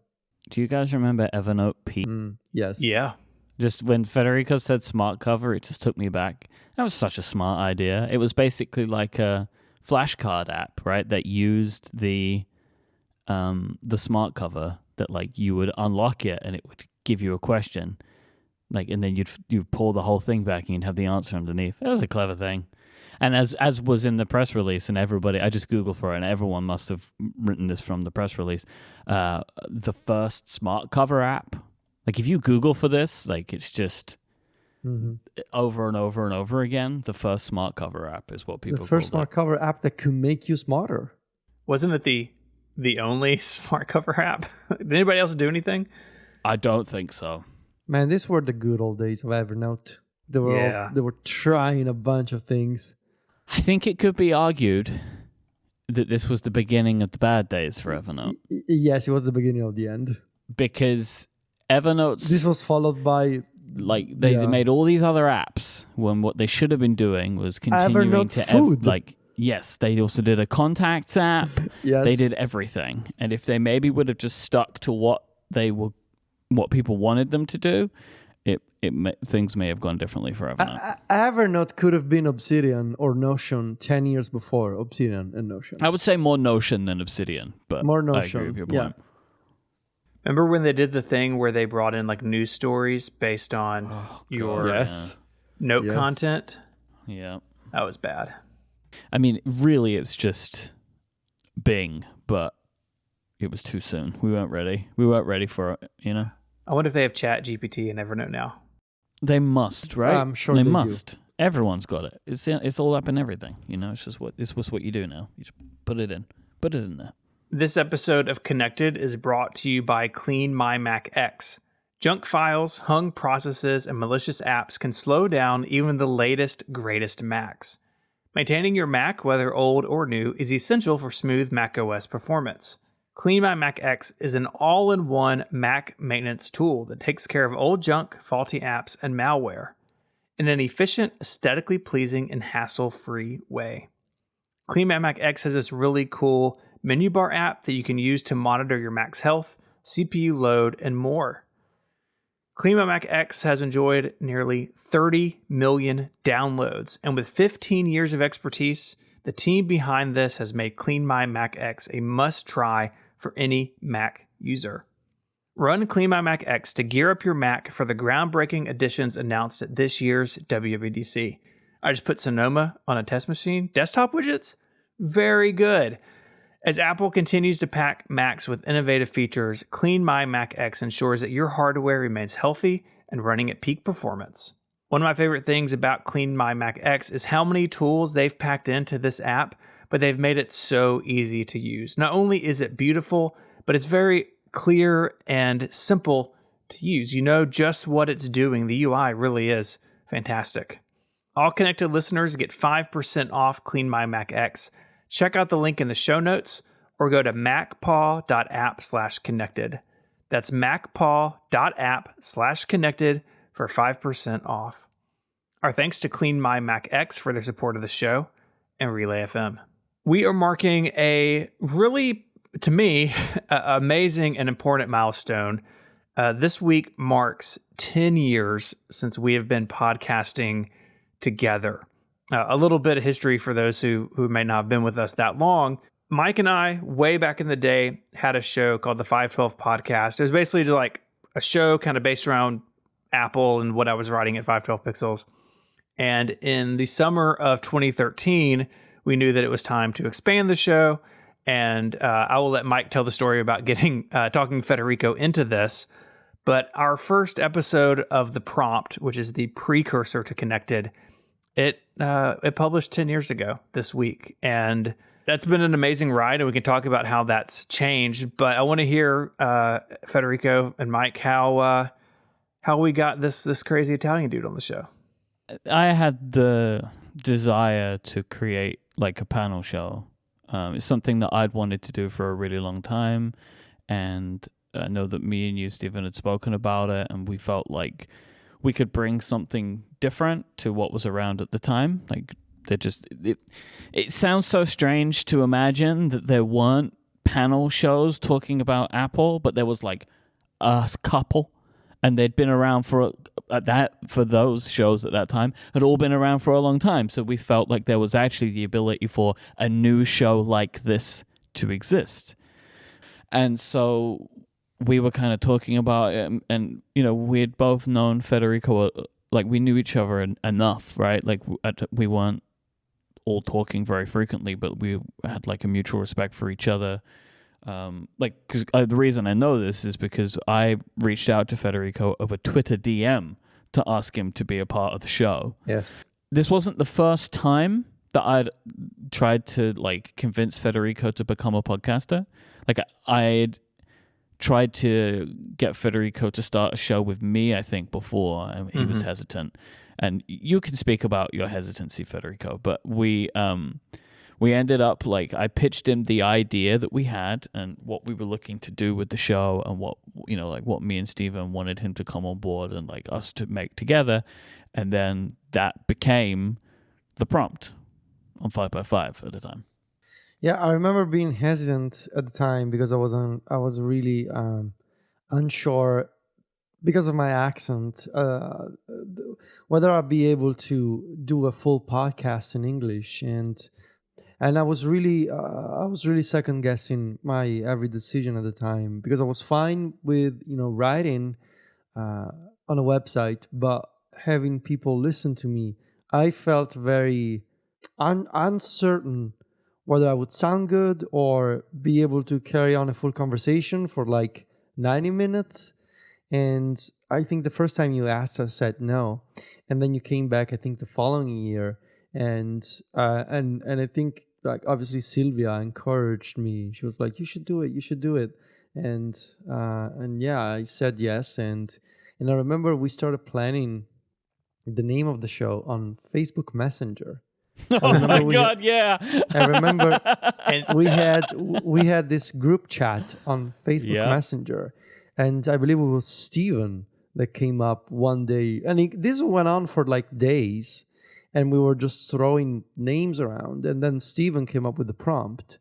Do you guys remember Evernote P? Yes. Yeah. Just when Federico said smart cover, it just took me back. That was such a smart idea. It was basically like a flashcard app, right? That used the smart cover that like you would unlock it and it would give you a question, like, and then you'd pull the whole thing back and you'd have the answer underneath. It was a clever thing. And as was in the press release, and everybody, I just Googled for it, and everyone must have written this from the press release. The first smart cover app, like if you Google for this, like it's just over and over and over again. The first smart cover app is what people. The first smart cover app that could make you smarter. Wasn't it the only smart cover app? Did anybody else do anything? I don't think so. Man, these were the good old days of Evernote. They were trying a bunch of things. I think it could be argued that this was the beginning of the bad days for Evernote. Yes, it was the beginning of the end. Because Evernote's... This was followed by... Like, they made all these other apps when what they should have been doing was continuing Evernote to... Food. Yes, they also did a contacts app. Yes. They did everything. And if they maybe would have just stuck to what people wanted them to do, things may have gone differently for Evernote. Evernote could have been Obsidian or Notion 10 years before Obsidian and Notion. I would say more Notion than Obsidian, but More I Notion. agree with your point. Yeah. Remember when they did the thing where they brought in like news stories based on your note content? Yeah. That was bad. I mean, really, it's just Bing, but it was too soon. We weren't ready. We weren't ready for it, you know? I wonder if they have Chat GPT and Evernote now. They must, right? I'm sure they they must. do. Everyone's got it. It's all up in everything, you know? It's just what you do now. You just put it in there. This episode of Connected is brought to you by Clean My Mac X. Junk files, hung processes, and malicious apps can slow down even the latest, greatest Macs. Maintaining your Mac, whether old or new, is essential for smooth macOS performance. Clean My Mac X is an all-in-one Mac maintenance tool that takes care of old junk, faulty apps, and malware in an efficient, aesthetically pleasing, and hassle-free way. Clean My Mac X has this really cool menu bar app that you can use to monitor your Mac's health, CPU load, and more. Clean My Mac X has enjoyed nearly 30 million downloads, and with 15 years of expertise, the team behind this has made Clean My Mac X a must-try for any Mac user. Run Clean My Mac X to gear up your Mac for the groundbreaking additions announced at this year's WWDC. I just put Sonoma on a test machine. Desktop widgets? Very good. As Apple continues to pack Macs with innovative features, Clean My Mac X ensures that your hardware remains healthy and running at peak performance. One of my favorite things about Clean My Mac X is how many tools they've packed into this app, but they've made it so easy to use. Not only is it beautiful, but it's very clear and simple to use. You know just what it's doing. The UI really is fantastic. All Connected listeners get 5% off Clean My Mac X. Check out the link in the show notes or go to macpaw.app/connected. That's macpaw.app/connected for 5% off. Our thanks to Clean My Mac X for their support of the show and Relay FM. We are marking a really, to me, amazing and important milestone. This week marks 10 years since we have been podcasting together. A little bit of history for those who may not have been with us that long. Myke and I, way back in the day, had a show called the 512 Podcast. It was basically just like a show kind of based around Apple and what I was writing at 512 Pixels. And in the summer of 2013, we knew that it was time to expand the show. And I will let Myke tell the story about talking Federico into this. But our first episode of The Prompt, which is the precursor to Connected, it published 10 years ago this week. And that's been an amazing ride, and we can talk about how that's changed. But I want to hear, Federico and Myke, how we got this crazy Italian dude on the show. I had the desire to create like a panel show. It's something that I'd wanted to do for a really long time, and I know that me and you, Stephen, had spoken about it, and we felt like we could bring something different to what was around at the time. Like it sounds so strange to imagine that there weren't panel shows talking about Apple, but there was like a couple, and they'd been around for those shows at that time had all been around for a long time. So we felt like there was actually the ability for a new show like this to exist. And so we were kind of talking about it, and you know, we had both known Federico, like we knew each other enough, right? Like we weren't all talking very frequently, but we had like a mutual respect for each other. Because the reason I know this is because I reached out to Federico over Twitter DM to ask him to be a part of the show. Yes. This wasn't the first time that I'd tried to like convince Federico to become a podcaster. Like I'd tried to get Federico to start a show with me, I think, before, and he was hesitant. And you can speak about your hesitancy, Federico, but we ended up, like, I pitched him the idea that we had and what we were looking to do with the show, and what, you know, like what me and Stephen wanted him to come on board and like us to make together. And then that became The Prompt. on 5x5 at the time. Yeah, I remember being hesitant at the time because I was really unsure because of my accent, whether I'd be able to do a full podcast in English, and I was really second guessing my every decision at the time, because I was fine with writing on a website, but having people listen to me, I felt very uncertain whether I would sound good or be able to carry on a full conversation for like 90 minutes. And I think the first time you asked, I said no, and then you came back, I think the following year, and I think, like, obviously Sylvia encouraged me. She was like, you should do it, and yeah, I said yes, and I remember we started planning the name of the show on Facebook Messenger. Oh my God, yeah. I remember and we had this group chat on Facebook Messenger, and I believe it was Stephen that came up one day, and this went on for like days, and we were just throwing names around, and then Stephen came up with the prompt.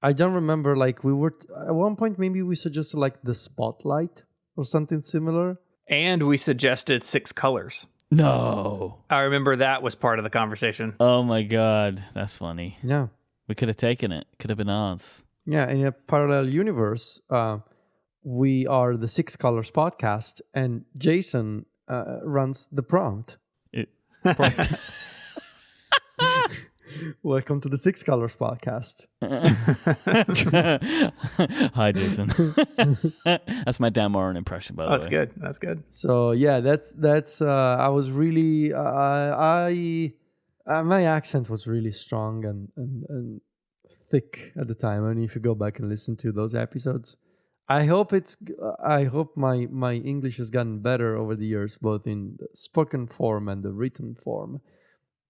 I don't remember, like, we were at one point, maybe we suggested like the spotlight or something similar, and we suggested 6 colors. No. I remember that was part of the conversation. Oh my God, that's funny. Yeah. We could have taken it. Could have been ours. Yeah, in a parallel universe, we are the 6 Colors podcast, and Jason runs the prompt. Welcome to the 6 Colors podcast. Hi, Jason. That's my Dan Moran impression, by the way. That's good. So yeah, that's. I was really. My accent was really strong and thick at the time. And if you go back and listen to those episodes, I hope my English has gotten better over the years, both in the spoken form and the written form.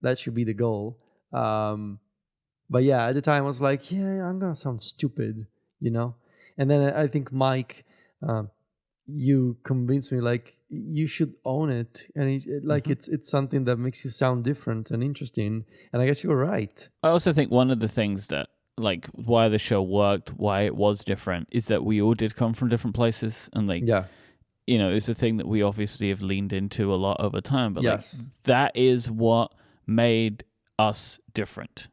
That should be the goal. But yeah, at the time I was like, yeah, I'm gonna sound stupid, And then I think Myke, you convinced me, like, you should own it, and it's something that makes you sound different and interesting. And I guess you were right. I also think one of the things that, like, why the show worked, why it was different, is that we all did come from different places, and it's a thing that we obviously have leaned into a lot over time. But yes, that is what made us different.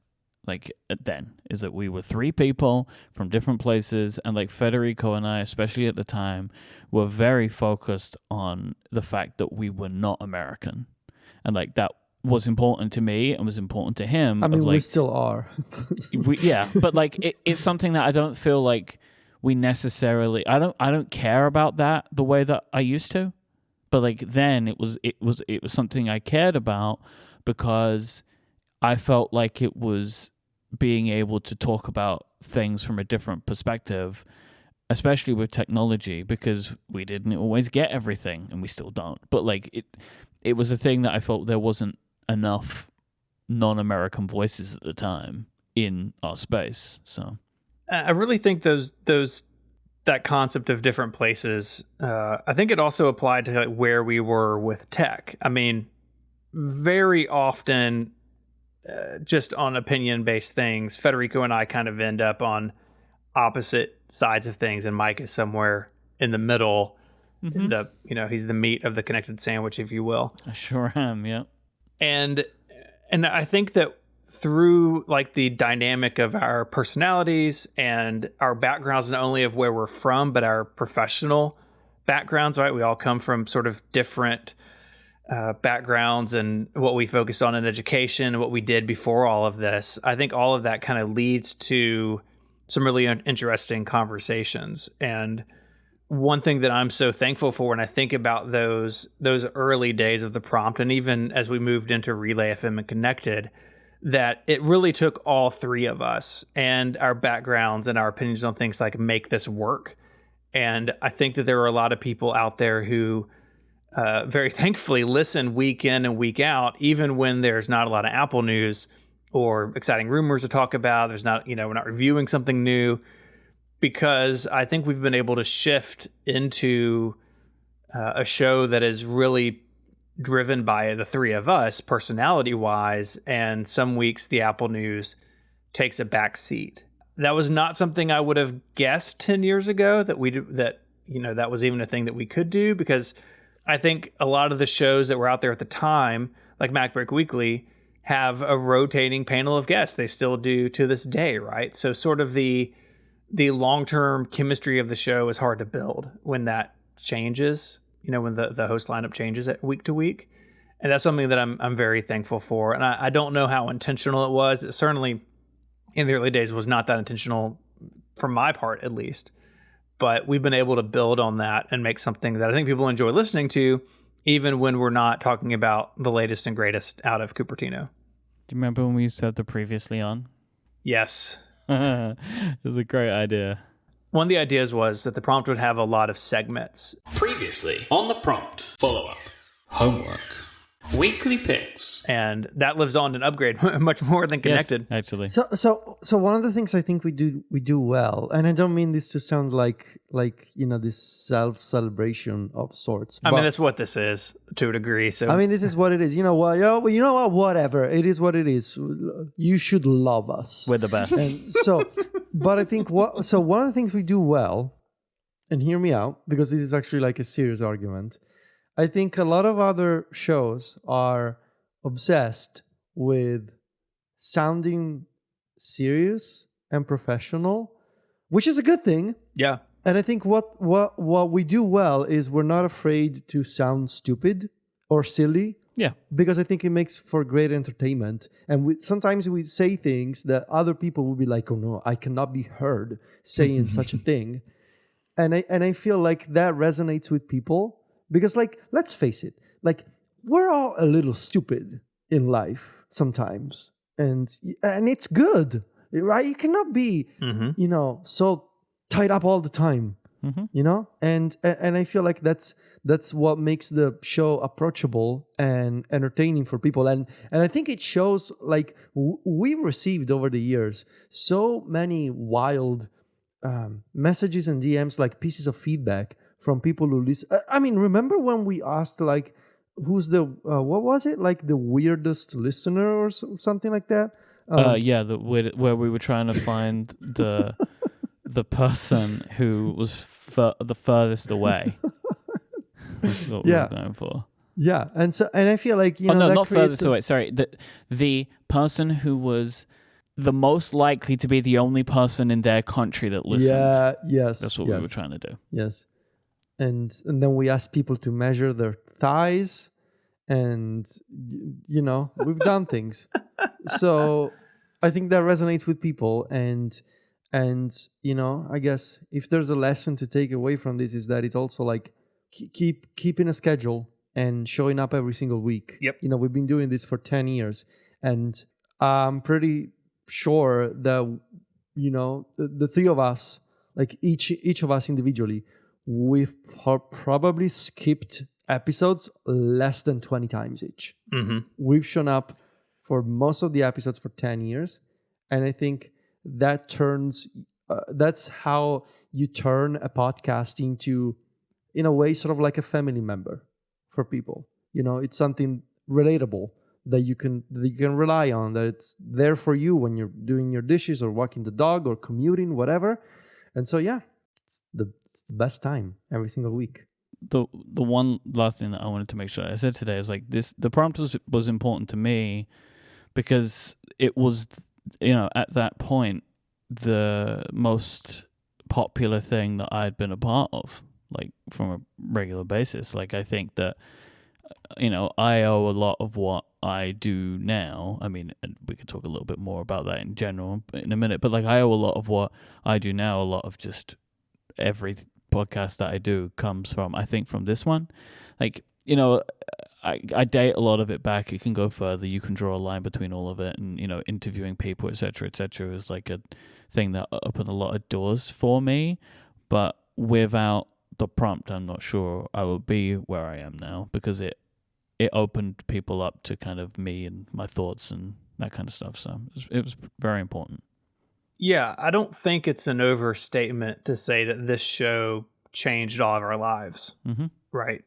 Like, then, is that we were 3 people from different places, and like Federico and I, especially at the time, were very focused on the fact that we were not American, and like that was important to me and was important to him. I mean, we still are. But like it's something that I don't feel like we necessarily. I don't care about that the way that I used to, but like then it was something I cared about, because I felt like it was being able to talk about things from a different perspective, especially with technology, because we didn't always get everything, and we still don't. But like it was a thing that I felt there wasn't enough non-American voices at the time in our space. So I really think that concept of different places, I think it also applied to like where we were with tech. I mean, very often, just on opinion-based things, Federico and I kind of end up on opposite sides of things, and Myke is somewhere in the middle. Mm-hmm. He's the meat of the connected sandwich, if you will. I sure am, yeah. And I think that through like the dynamic of our personalities and our backgrounds, not only of where we're from, but our professional backgrounds, right? We all come from sort of different backgrounds and what we focus on in education, what we did before all of this. I think all of that kind of leads to some really interesting conversations. And one thing that I'm so thankful for when I think about those early days of the prompt, and even as we moved into Relay FM and Connected, that it really took all 3 of us and our backgrounds and our opinions on things like make this work. And I think that there are a lot of people out there who very thankfully listen week in and week out, even when there's not a lot of Apple news or exciting rumors to talk about. There's not, we're not reviewing something new, because I think we've been able to shift into a show that is really driven by the three of us personality wise, and some weeks the Apple News takes a back seat. That was not something I would have guessed 10 years ago that that was even a thing that we could do, because I think a lot of the shows that were out there at the time, like MacBreak Weekly, have a rotating panel of guests. They still do to this day, right? So sort of the long-term chemistry of the show is hard to build when that changes, when the host lineup changes at week to week. And that's something that I'm very thankful for. And I don't know how intentional it was. It certainly in the early days was not that intentional from my part, at least. But we've been able to build on that and make something that I think people enjoy listening to, even when we're not talking about the latest and greatest out of Cupertino. Do you remember when we used to have the previously on? Yes. It was a great idea. One of the ideas was that the prompt would have a lot of segments. Previously on the prompt, follow-up, homework, weekly picks. And that lives on and upgrade much more than Connected. Yes, actually. So one of the things I think we do well, and I don't mean this to sound like this self-celebration of sorts. I mean, that's what this is to a degree. So I mean, this is what it is. You know what? Whatever. It is what it is. You should love us. We're the best. And so, but I think one of the things we do well, and hear me out, because this is actually like a serious argument. I think a lot of other shows are obsessed with sounding serious and professional, which is a good thing. yeah. And I think what we do well is we're not afraid to sound stupid or silly. Yeah. Because I think it makes for great entertainment. And sometimes we say things that other people will be like, oh no, I cannot be heard saying such a thing. And I feel like that resonates with people. Because, let's face it, we're all a little stupid in life sometimes. And it's good, right? You cannot be, so tied up all the time, And I feel like that's what makes the show approachable and entertaining for people. And I think it shows, we received over the years so many wild messages and DMs, pieces of feedback from people who listen. I mean, remember when we asked, who's the, what was it? The weirdest listener or something like that? Where we were trying to find the person who was the furthest away. That's what we were going for. Yeah, and I feel like, not furthest away. Sorry, the person who was the most likely to be the only person in their country that listened. Yeah, yes. That's what we were trying to do. Yes. And then we asked people to measure their thighs, and we've done things. So I think that resonates with people, and I guess if there's a lesson to take away from this, is that it's also keeping a schedule and showing up every single week. Yep. We've been doing this for 10 years, and I'm pretty sure that the three of us, each of us individually, we've probably skipped episodes less than 20 times each. Mm-hmm. We've shown up for most of the episodes for 10 years. And I think that that's how you turn a podcast into, in a way, sort of like a family member for people. It's something relatable that you can rely on, that it's there for you when you're doing your dishes or walking the dog or commuting, whatever. And so, it's the best time every single week. The one last thing that I wanted to make sure I said today is the prompt was important to me because it was, at that point, the most popular thing that I'd been a part of, from a regular basis. I think that, I owe a lot of what I do now. I mean, and we could talk a little bit more about that in general in a minute, but I owe a lot of what I do now, a lot of just every podcast that I do comes from, I think, from this one. I date a lot of it back. It can go further. You can draw a line between all of it, and interviewing people, etc., is a thing that opened a lot of doors for me. But without the prompt, I'm not sure I would be where I am now, because it opened people up to kind of me and my thoughts and that kind of stuff. So it was very important. Yeah, I don't think it's an overstatement to say that this show changed all of our lives. Mm-hmm. Right?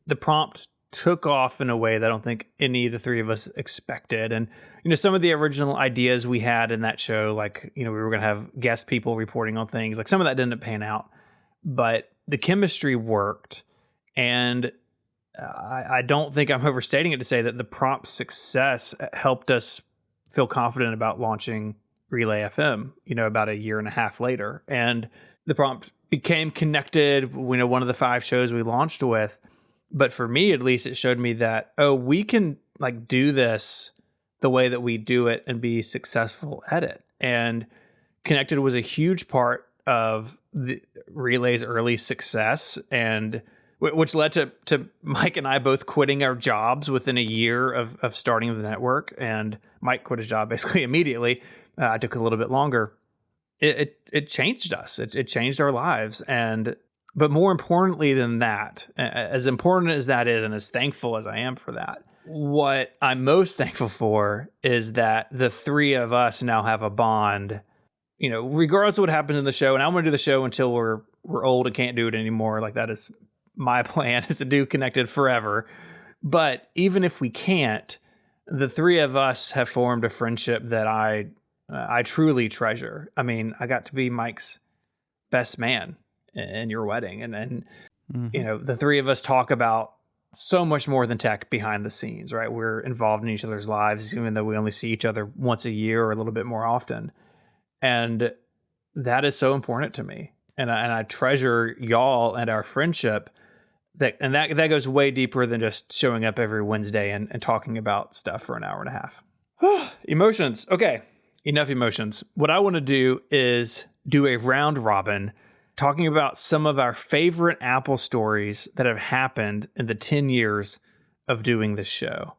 The prompt took off in a way that I don't think any of the three of us expected. And, some of the original ideas we had in that show, like, we were going to have guest people reporting on things, like some of that didn't pan out, but the chemistry worked. And I don't think I'm overstating it to say that the prompt success helped us feel confident about launching Relay FM, about a year and a half later. And the prompt became connected, one of the 5 shows we launched with. But for me, at least, it showed me that, we can do this the way that we do it and be successful at it. And Connected was a huge part of the Relay's early success, and which led to Myke and I both quitting our jobs within a year of starting the network. And Myke quit his job basically immediately. I took a little bit longer. It changed us. It changed our lives. But more importantly than that, as important as that is, and as thankful as I am for that, what I'm most thankful for is that the three of us now have a bond, regardless of what happens in the show. And I'm going to do the show until we're old and can't do it anymore. Like, that is my plan, is to do Connected forever. But even if we can't, the three of us have formed a friendship that I truly treasure. I mean, I got to be Myke's best man in your wedding. And the three of us talk about so much more than tech behind the scenes, right? We're involved in each other's lives, even though we only see each other once a year or a little bit more often. And that is so important to me. And I treasure y'all and our friendship. That goes way deeper than just showing up every Wednesday and talking about stuff for an hour and a half. Emotions. Okay. Enough emotions. What I want to do is do a round robin talking about some of our favorite Apple stories that have happened in the 10 years of doing this show.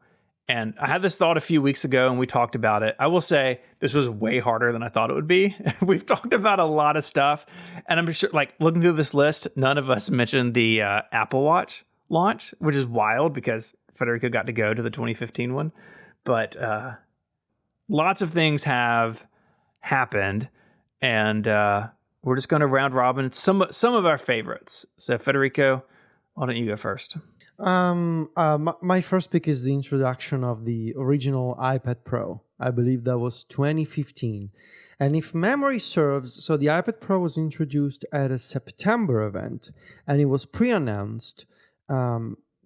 And I had this thought a few weeks ago and we talked about it. I will say this was way harder than I thought it would be. We've talked about a lot of stuff, and I'm sure, looking through this list, none of us mentioned the Apple Watch launch, which is wild because Federico got to go to the 2015 one. But lots of things have happened, and we're just going to round robin some of our favorites. So Federico, why don't you go first? My first pick is the introduction of the original iPad Pro. I believe that was 2015. And if memory serves, so the iPad Pro was introduced at a September event, and it was pre-announced,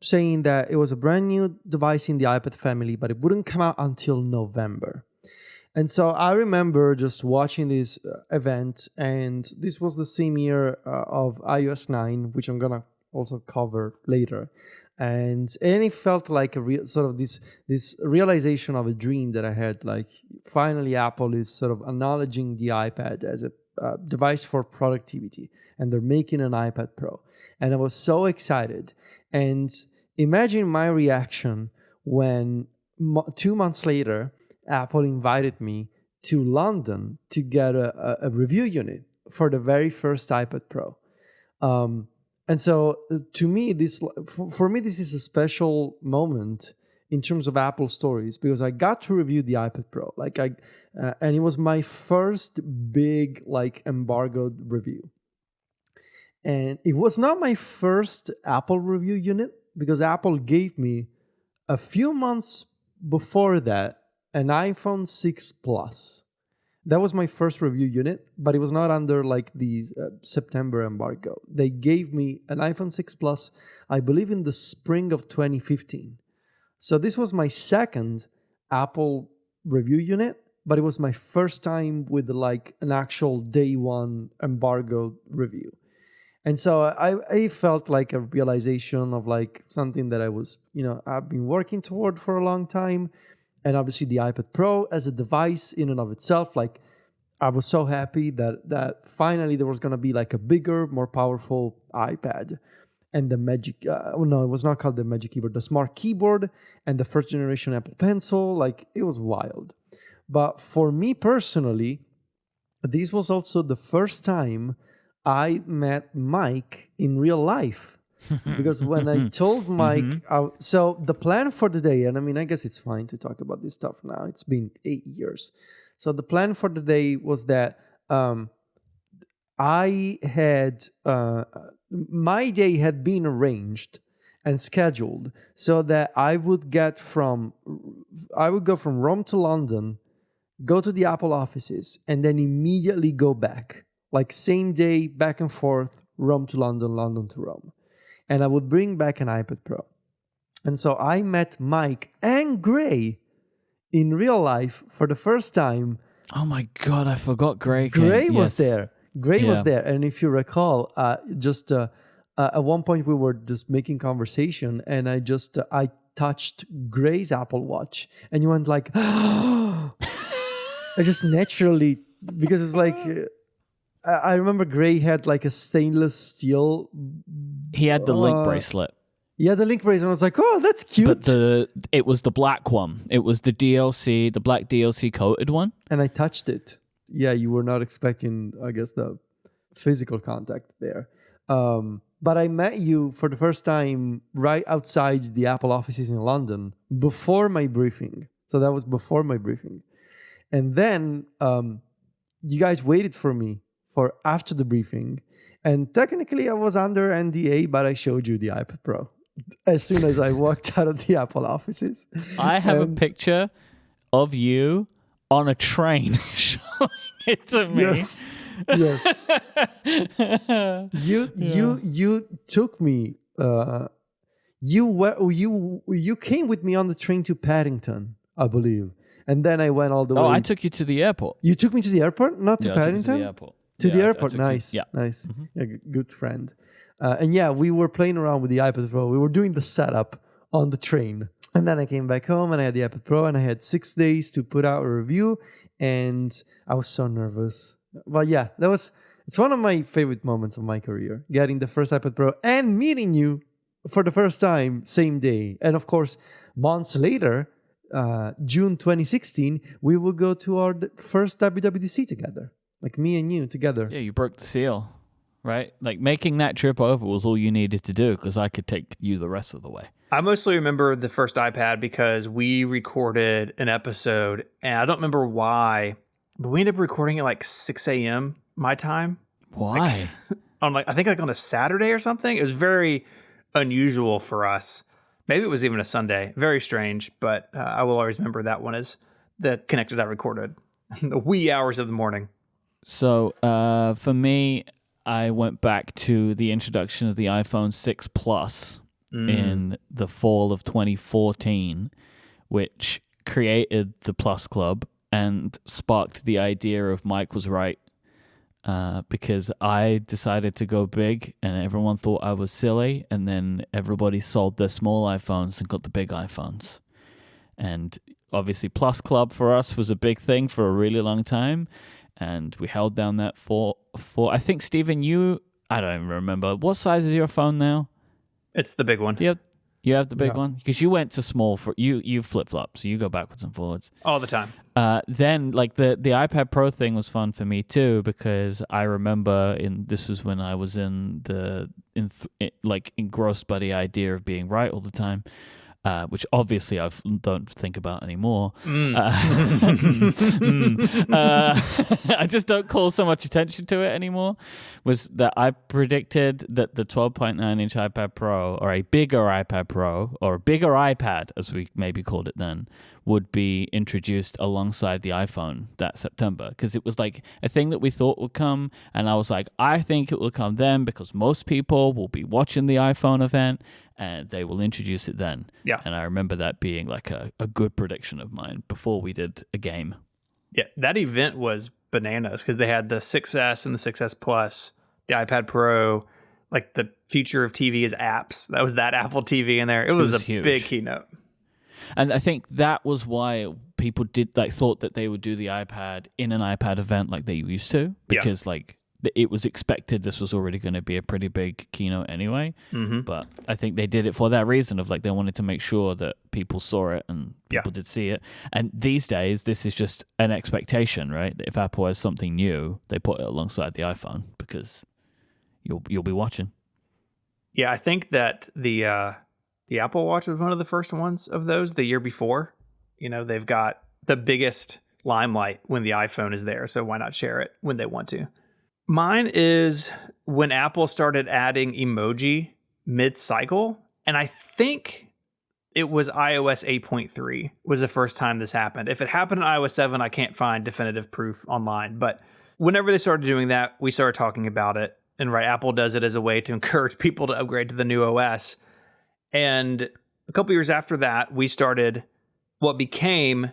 saying that it was a brand new device in the iPad family, but it wouldn't come out until November. And so I remember just watching this event, and this was the same year of iOS 9, which I'm going to also cover later. And it felt like a sort of this realization of a dream that I had. Like, finally, Apple is sort of acknowledging the iPad as a device for productivity, and they're making an iPad Pro. And I was so excited. And imagine my reaction when 2 months later, Apple invited me to London to get a review unit for the very first iPad Pro. And so to me, for me, this is a special moment in terms of Apple stories, because I got to review the iPad Pro. And it was my first big embargoed review. And it was not my first Apple review unit, because Apple gave me a few months before that an iPhone 6 Plus. That was my first review unit, but it was not under the September embargo. They gave me an iPhone 6 Plus, I believe, in the spring of 2015. So this was my second Apple review unit, but it was my first time with an actual day one embargo review. And so I felt like a realization of something that I was, I've been working toward for a long time. And obviously the iPad Pro as a device in and of itself, I was so happy that finally there was going to be a bigger, more powerful iPad. And the Magic, it was not called the Magic Keyboard, the Smart Keyboard and the first generation Apple Pencil. It was wild. But for me personally, this was also the first time I met Myke in real life. Because when I told Myke, so the plan for the day, and I guess it's fine to talk about this stuff now. It's been 8 years. So the plan for the day was that I had, my day had been arranged, and scheduled so that I would go from Rome to London, go to the Apple offices, and then immediately go back. Like same day, back and forth, Rome to London, London to Rome. And I would bring back an iPad Pro. And so I met Myke and Gray in real life for the first time. Oh my God, I forgot Gray. Gray was there. Gray was there. And if you recall, at one point we were just making conversation and I touched Gray's Apple Watch and you went like, I just naturally, because it's like, I remember Gray had like a stainless steel. He had the Link bracelet. Yeah, the Link bracelet. I was like, oh, that's cute. But it was the black one. It was the DLC, the black DLC coated one. And I touched it. Yeah, you were not expecting, I guess, the physical contact there. But I met you for the first time right outside the Apple offices in London before my briefing. So that was before my briefing. And then you guys waited for me for after the briefing. And technically I was under NDA, but I showed you the iPad Pro as soon as I walked out of the Apple offices. I have a picture of you on a train showing it to me. Yes. You took me. You came with me on the train to Paddington, I believe, and then I went all the way. Oh, I took you to the airport. You took me to the airport, not to Paddington. To the airport. To the airport. Nice. Nice. Mm-hmm. Yeah, good friend. And yeah, we were playing around with the iPad Pro. We were doing the setup on the train. And then I came back home and I had the iPad Pro and I had 6 days to put out a review. And I was so nervous. But yeah, it's one of my favorite moments of my career. Getting the first iPad Pro and meeting you for the first time, same day. And of course, months later, June 2016, we will go to our first WWDC together. Like me and you together. Yeah, you broke the seal, right? Like making that trip over was all you needed to do because I could take you the rest of the way. I mostly remember the first iPad because we recorded an episode and I don't remember why, but we ended up recording at like 6 a.m. my time. Why? I think on a Saturday or something. It was very unusual for us. Maybe it was even a Sunday. Very strange, but I will always remember that one as the Connected I recorded. The wee hours of the morning. So for me, I went back to the introduction of the iPhone 6 Plus in the fall of 2014, which created the Plus Club and sparked the idea of Myke was right because I decided to go big and everyone thought I was silly, and then everybody sold their small iPhones and got the big iPhones. And obviously Plus Club for us was a big thing for a really long time. And we held down that for I think, Stephen, I don't even remember. What size is your phone now? It's the big one. You have the big one? Because you went to small for you flip-flop, so you go backwards and forwards. All the time. Then, like, the iPad Pro thing was fun for me, too, because I remember this was when I was engrossed by the idea of being right all the time. Which obviously I don't think about anymore. I just don't call so much attention to it anymore. Was that I predicted that the 12.9-inch iPad Pro, or a bigger iPad Pro, or a bigger iPad, as we maybe called it then, would be introduced alongside the iPhone that September. Because it was like a thing that we thought would come. And I was like, I think it will come then because most people will be watching the iPhone event and they will introduce it then. Yeah. And I remember that being like a good prediction of mine before we did a game. Yeah, that event was bananas because they had the 6S and the 6S Plus, the iPad Pro, like the future of TV is apps. That was that Apple TV in there. It was a huge. Big keynote. And I think that was why people thought that they would do the iPad in an iPad event like they used to, because it was expected this was already going to be a pretty big keynote anyway. Mm-hmm. But I think they did it for that reason of like they wanted to make sure that people saw it and people did see it. And these days, this is just an expectation, right? That if Apple has something new, they put it alongside the iPhone because you'll be watching. Yeah, I think that the Apple Watch was one of the first ones of those the year before. You know, they've got the biggest limelight when the iPhone is there, so why not share it when they want to? Mine is when Apple started adding emoji mid-cycle, And I think it was iOS 8.3 was the first time this happened. If it happened in iOS 7, I can't find definitive proof online. But whenever they started doing that, we started talking about it. And right, Apple does it as a way to encourage people to upgrade to the new OS. And a couple years after that, we started what became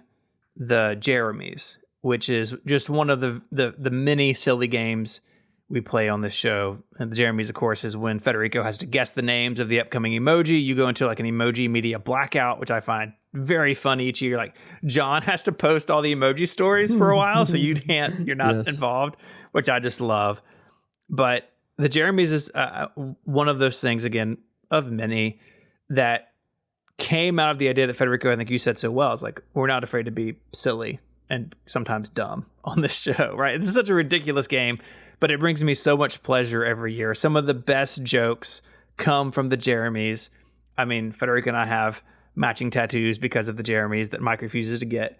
the Jeremys, which is just one of the many silly games we play on this show. And the Jeremys, of course, is when Federico has to guess the names of the upcoming emoji. You go into like an emoji media blackout, which I find very funny each year. Like John has to post all the emoji stories for a while, so you're not involved, which I just love. But the Jeremys is one of those things, again, of many that came out of the idea that Federico, I think you said so well, is like, we're not afraid to be silly and sometimes dumb on this show, right? This is such a ridiculous game, but it brings me so much pleasure every year. Some of the best jokes come from the Jeremys. I mean, Federico and I have matching tattoos because of the Jeremys that Myke refuses to get.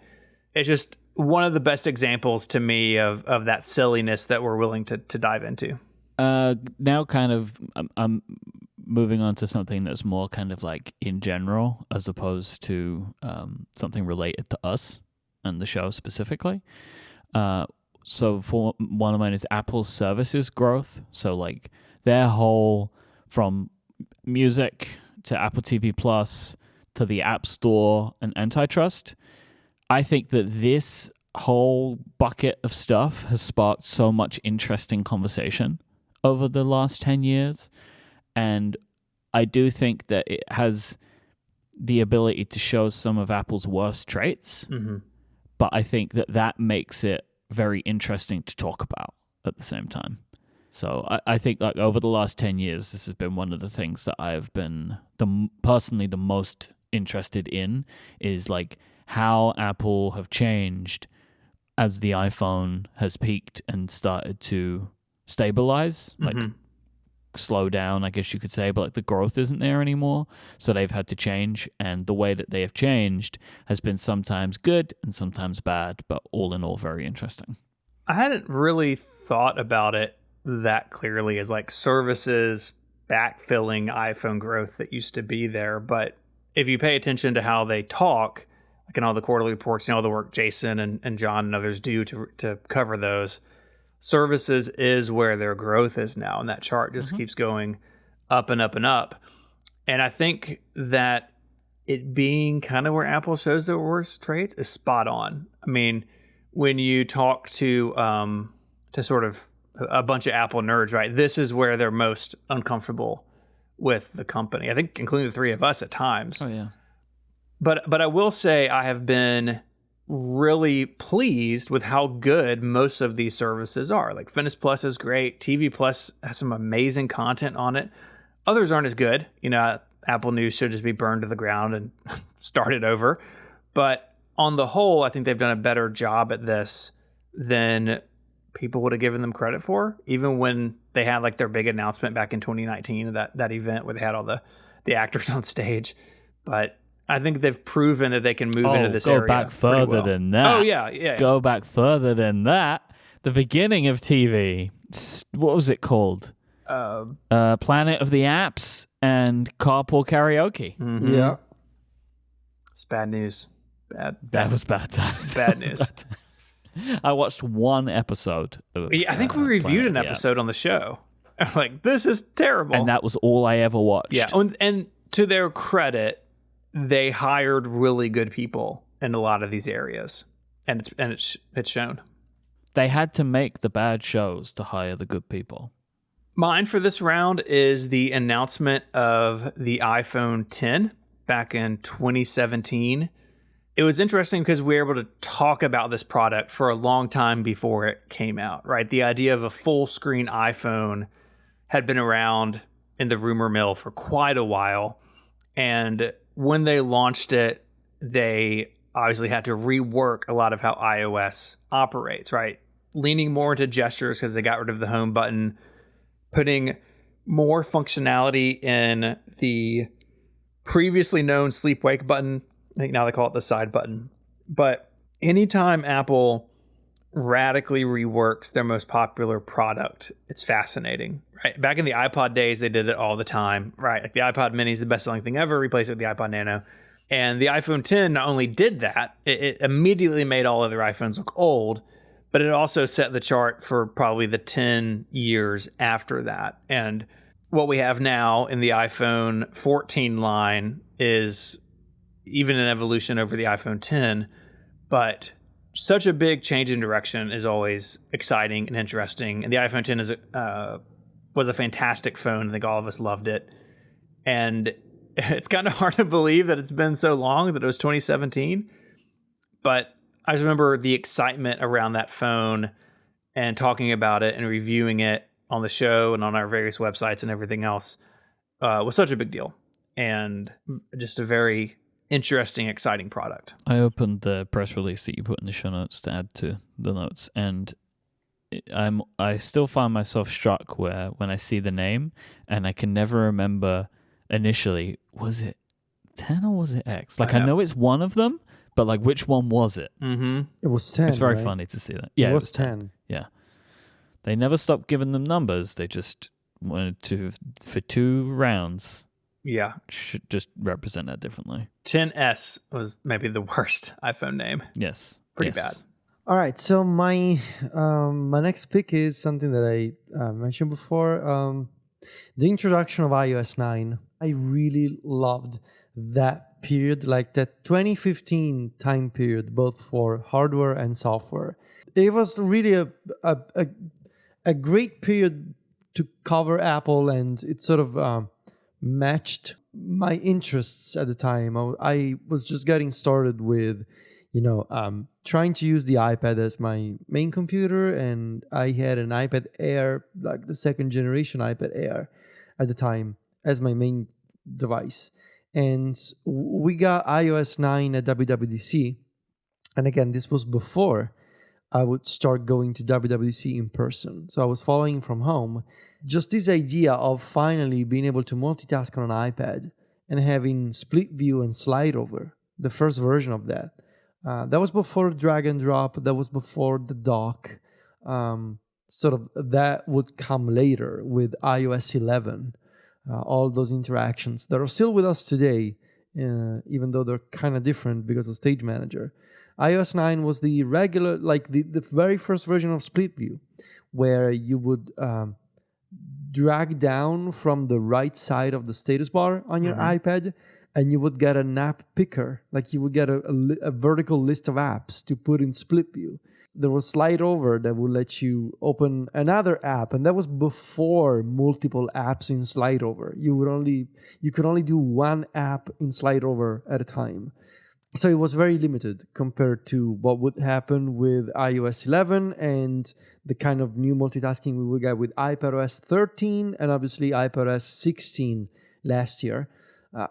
It's just one of the best examples to me of that silliness that we're willing to dive into. Now kind of I'm moving on to something that's more kind of like in general as opposed to something related to us and the show specifically. So for one of mine is Apple's services growth. So like their whole, from music to Apple TV Plus to the App Store and antitrust. I think that this whole bucket of stuff has sparked so much interesting conversation over the last 10 years. And I do think that it has the ability to show some of Apple's worst traits. Mm-hmm. But I think that makes it very interesting to talk about at the same time. So I think like over the last 10 years, this has been one of the things that I've been personally the most interested in, is like how Apple have changed as the iPhone has peaked and started to stabilize, like slow down, I guess you could say, but like the growth isn't there anymore. So they've had to change, and the way that they have changed has been sometimes good and sometimes bad, but all in all very interesting. I hadn't really thought about it that clearly as like services backfilling iPhone growth that used to be there. But if you pay attention to how they talk, like in all the quarterly reports, all the work Jason and John and others do to cover those, services is where their growth is now. And that chart just keeps going up and up and up. And I think that it being kind of where Apple shows their worst traits is spot on. I mean, when you talk to sort of a bunch of Apple nerds, right, this is where they're most uncomfortable with the company. I think including the three of us at times. Oh, yeah. But I will say I have been really pleased with how good most of these services are. Like Fitness Plus is great. TV Plus has some amazing content on it. Others aren't as good. You know, Apple News should just be burned to the ground and started over. But on the whole, I think they've done a better job at this than people would have given them credit for, even when they had like their big announcement back in 2019, that event where they had all the actors on stage. But I think they've proven that they can move into this area. Go back further than that. Oh, yeah. Go back further than that. The beginning of TV. What was it called? Planet of the Apps and Carpool Karaoke. Mm-hmm. Yeah. It's bad news. That was bad times. Bad news. I watched one episode of I think we reviewed an episode on the show. I'm like, this is terrible. And that was all I ever watched. Yeah. And to their credit, they hired really good people in a lot of these areas. And it's shown. They had to make the bad shows to hire the good people. Mine for this round is the announcement of the iPhone 10 back in 2017. It was interesting because we were able to talk about this product for a long time before it came out, right? The idea of a full screen iPhone had been around in the rumor mill for quite a while. And when they launched it, they obviously had to rework a lot of how iOS operates, right? Leaning more into gestures because they got rid of the home button, putting more functionality in the previously known sleep-wake button. I think now they call it the side button. But anytime Apple radically reworks their most popular product. It's fascinating, right? Back in the iPod days, they did it all the time, right? Like the iPod mini is the best selling thing ever, replace it with the iPod Nano. And the iPhone 10 not only did that, it immediately made all other iPhones look old, but it also set the chart for probably the 10 years after that. And what we have now in the iPhone 14 line is even an evolution over the iPhone 10, but such a big change in direction is always exciting and interesting. And the iPhone 10 was a fantastic phone. I think all of us loved it. And it's kind of hard to believe that it's been so long, that it was 2017. But I just remember the excitement around that phone and talking about it and reviewing it on the show and on our various websites and everything else was such a big deal. And just a very interesting, exciting product. I opened the press release that you put in the show notes to add to the notes, and I still find myself struck when I see the name and I can never remember initially, was it 10 or was it X? Like, I know it's one of them, but like, which one was it? Mm-hmm. It was 10. It's very right? funny to see that. Yeah, it was 10. Yeah. They never stopped giving them numbers. They just wanted to, for 2 rounds, should just represent that differently. 10S was maybe the worst iPhone name. Yes. Pretty bad. All right, so my next pick is something that I mentioned before. The introduction of iOS 9. I really loved that period, like that 2015 time period, both for hardware and software. It was really a great period to cover Apple, and it sort of matched my interests at the time. I was just getting started with, trying to use the iPad as my main computer, and I had an iPad Air, like the second generation iPad Air at the time, as my main device. And we got iOS 9 at WWDC. And again, this was before I would start going to WWDC in person. So I was following from home. Just this idea of finally being able to multitask on an iPad and having split view and slide over, the first version of that. That was before drag and drop. That was before the dock. Sort of that would come later with iOS 11. All those interactions that are still with us today, even though they're kind of different because of Stage Manager. iOS 9 was the regular, like the very first version of split view, where you would drag down from the right side of the status bar on your iPad, and you would get an app picker. Like you would get a vertical list of apps to put in split view. There was slide over that would let you open another app, and that was before multiple apps in slide over. You could only do one app in slide over at a time. So it was very limited compared to what would happen with iOS 11 and the kind of new multitasking we will get with iPadOS 13 and obviously iPadOS 16 last year.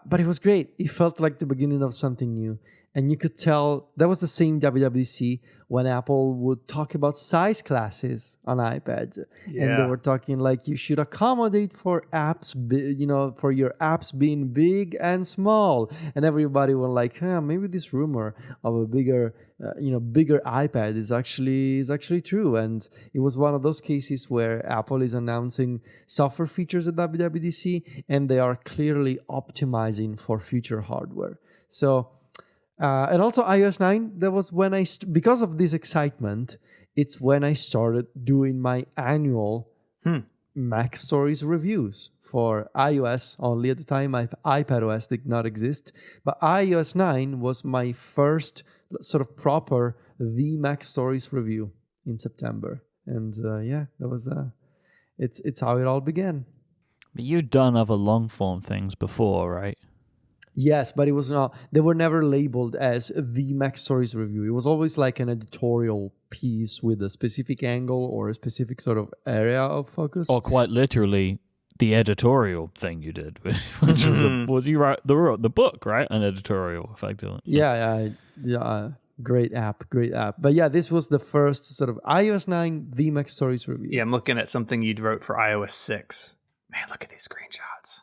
But it was great. It felt like the beginning of something new. And you could tell that was the same WWDC when Apple would talk about size classes on iPad. Yeah. And they were talking like you should accommodate for apps, for your apps being big and small. And everybody was like, maybe this rumor of a bigger iPad is actually true. And it was one of those cases where Apple is announcing software features at WWDC, and they are clearly optimizing for future hardware. So. And also iOS 9, that was when because of this excitement, it's when I started doing my annual Mac Stories reviews for iOS. Only at the time, iPadOS did not exist. But iOS 9 was my first sort of proper The Mac Stories review in September. And that was it's how it all began. But you'd done other long form things before, right? Yes, but it was not. They were never labeled as the Mac Stories review. It was always like an editorial piece with a specific angle or a specific sort of area of focus. Or quite literally, the editorial thing you did, which was you wrote the book, right? An editorial, effectively. Yeah. Great app. But yeah, this was the first sort of iOS 9 the Mac Stories review. Yeah, I'm looking at something you wrote for iOS 6. Man, look at these screenshots.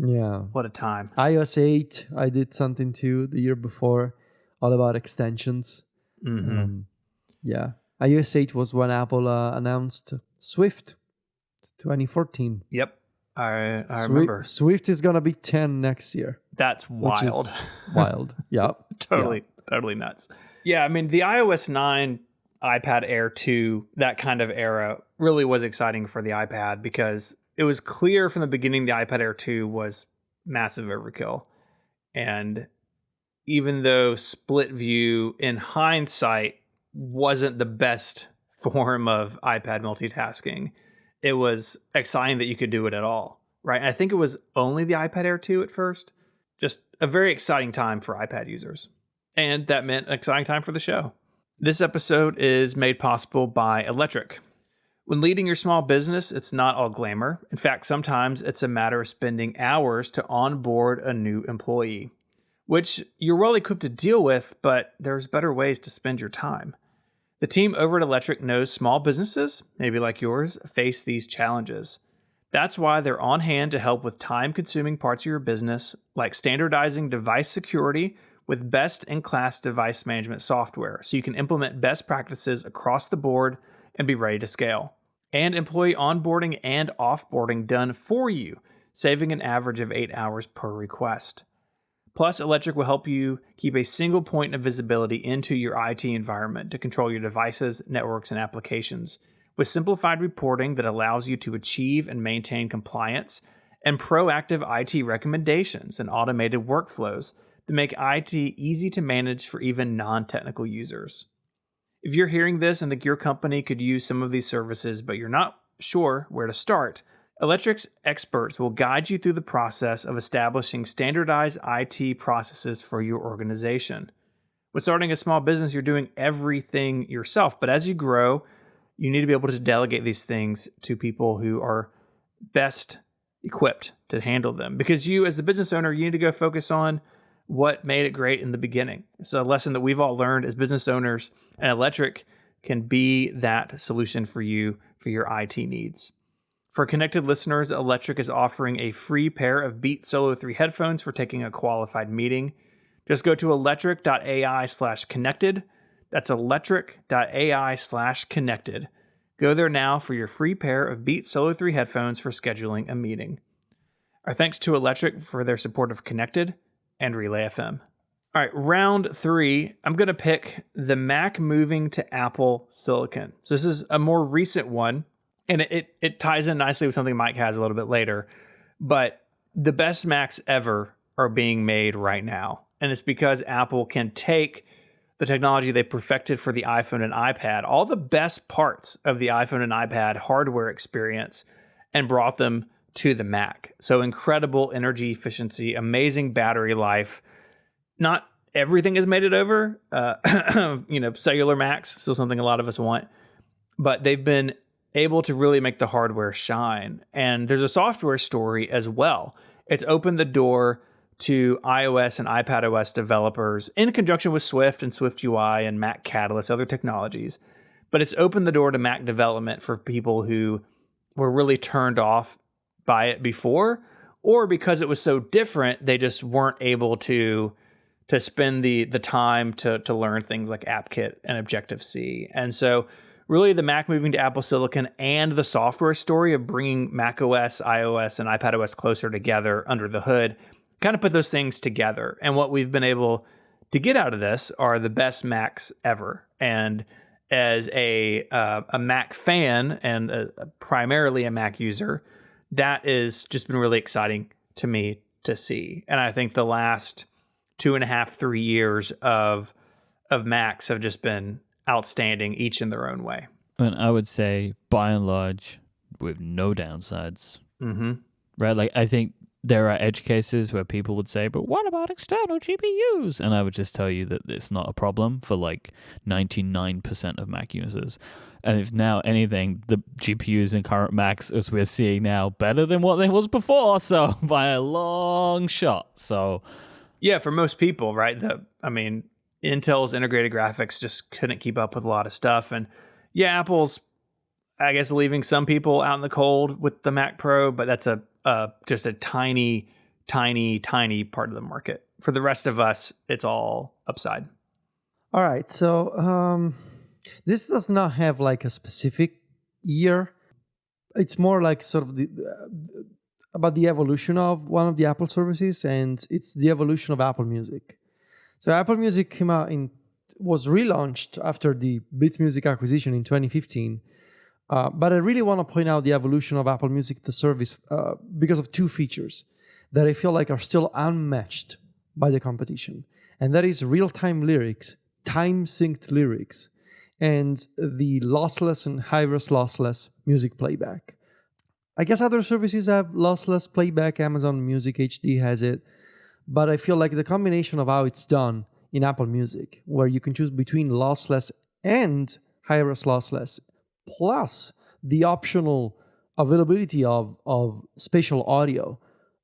Yeah. What a time. iOS 8, I did something too the year before, all about extensions. Mm-hmm. Yeah. iOS 8 was when Apple announced Swift 2014. Yep. I remember. Swift is going to be 10 next year. That's wild. Which is wild. Yeah. Totally nuts. Yeah, I mean, the iOS 9, iPad Air 2, that kind of era really was exciting for the iPad because it was clear from the beginning the iPad Air 2 was massive overkill. And even though split view in hindsight wasn't the best form of iPad multitasking, it was exciting that you could do it at all, right? And I think it was only the iPad Air 2 at first. Just a very exciting time for iPad users. And that meant an exciting time for the show. This episode is made possible by Electric. When leading your small business, it's not all glamour. In fact, sometimes it's a matter of spending hours to onboard a new employee, which you're well equipped to deal with, but there's better ways to spend your time. The team over at Electric knows small businesses, maybe like yours, face these challenges. That's why they're on hand to help with time-consuming parts of your business, like standardizing device security with best-in-class device management software, so you can implement best practices across the board and be ready to scale. And employee onboarding and offboarding done for you, saving an average of 8 hours per request. Plus, Electric will help you keep a single point of visibility into your IT environment to control your devices, networks, and applications, with simplified reporting that allows you to achieve and maintain compliance, and proactive IT recommendations and automated workflows that make IT easy to manage for even non-technical users. If you're hearing this and think your company could use some of these services, but you're not sure where to start, Electric's experts will guide you through the process of establishing standardized IT processes for your organization. When starting a small business, you're doing everything yourself, but as you grow, you need to be able to delegate these things to people who are best equipped to handle them. Because you, as the business owner, you need to go focus on what made it great in the beginning. It's a lesson that we've all learned as business owners, and Electric can be that solution for you for your IT needs. For connected listeners, Electric is offering a free pair of Beats Solo 3 headphones for taking a qualified meeting. Just go to electric.ai/connected. That's electric.ai/connected. Go there now for your free pair of Beats Solo 3 headphones for scheduling a meeting. Our thanks to Electric for their support of Connected and Relay FM. All right, round 3, I'm going to pick the Mac moving to Apple Silicon. So this is a more recent one, and it ties in nicely with something Myke has a little bit later. But the best Macs ever are being made right now. And it's because Apple can take the technology they perfected for the iPhone and iPad, all the best parts of the iPhone and iPad hardware experience, and brought them to the Mac. So incredible energy efficiency, amazing battery life. Not everything has made it over. Cellular Macs, still something a lot of us want. But they've been able to really make the hardware shine. And there's a software story as well. It's opened the door to iOS and iPadOS developers in conjunction with Swift and Swift UI and Mac Catalyst, other technologies. But it's opened the door to Mac development for people who were really turned off by it before, or because it was so different, they just weren't able to spend the time to learn things like AppKit and Objective-C. And so really the Mac moving to Apple Silicon and the software story of bringing macOS, iOS, and iPadOS closer together under the hood kind of put those things together. And what we've been able to get out of this are the best Macs ever. And as a Mac fan and primarily a Mac user, that has just been really exciting to me to see. And I think the last 2.5, 3 years of Macs have just been outstanding, each in their own way. And I would say, by and large, with no downsides. Mm-hmm. Right? Like, I think there are edge cases where people would say, but what about external GPUs? And I would just tell you that it's not a problem for like 99% of Mac users. And if now anything, the GPUs in current Macs, as we're seeing now, better than what they was before. So by a long shot. So yeah, for most people, right? Intel's integrated graphics just couldn't keep up with a lot of stuff. And yeah, Apple's, I guess, leaving some people out in the cold with the Mac Pro, but that's just a tiny, tiny, tiny part of the market. For the rest of us, it's all upside. All right. So This does not have like a specific year. It's more like sort of about the evolution of one of the Apple services, and it's the evolution of Apple Music. So Apple Music was relaunched after the Beats Music acquisition in 2015. But I really want to point out the evolution of Apple Music, the service, because of two features that I feel like are still unmatched by the competition. And that is real-time lyrics, time-synced lyrics, and the lossless and high-res lossless music playback. I guess other services have lossless playback. Amazon Music HD has it. But I feel like the combination of how it's done in Apple Music, where you can choose between lossless and high-res lossless, plus the optional availability of spatial audio,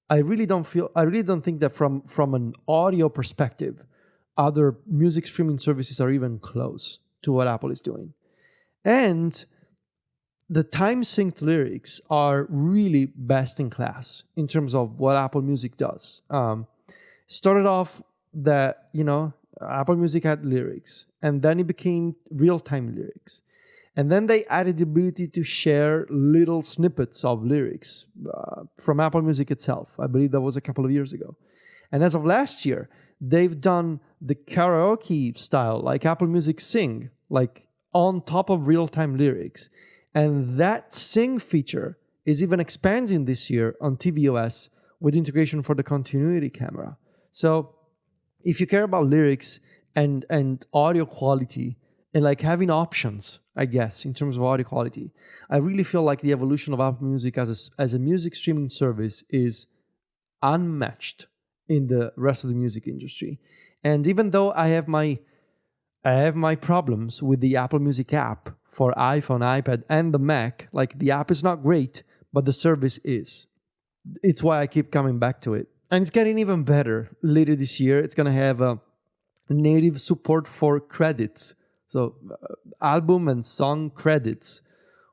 I really don't think that from an audio perspective, other music streaming services are even close to what Apple is doing. And the time-synced lyrics are really best in class in terms of what Apple Music does. Started off that, Apple Music had lyrics, and then it became real-time lyrics. And then they added the ability to share little snippets of lyrics from Apple Music itself. I believe that was a couple of years ago. And as of last year, they've done the karaoke style, like Apple Music Sing, like on top of real-time lyrics. And that Sing feature is even expanding this year on tvOS with integration for the continuity camera. So if you care about lyrics and audio quality, and like having options, I guess, in terms of audio quality, I really feel like the evolution of Apple Music as a music streaming service is unmatched in the rest of the music industry. And even though I have my problems with the Apple Music app for iPhone, iPad, and the Mac, like the app is not great, but the service is. It's why I keep coming back to it. And it's getting even better. Later this year, it's going to have a native support for credits. So album and song credits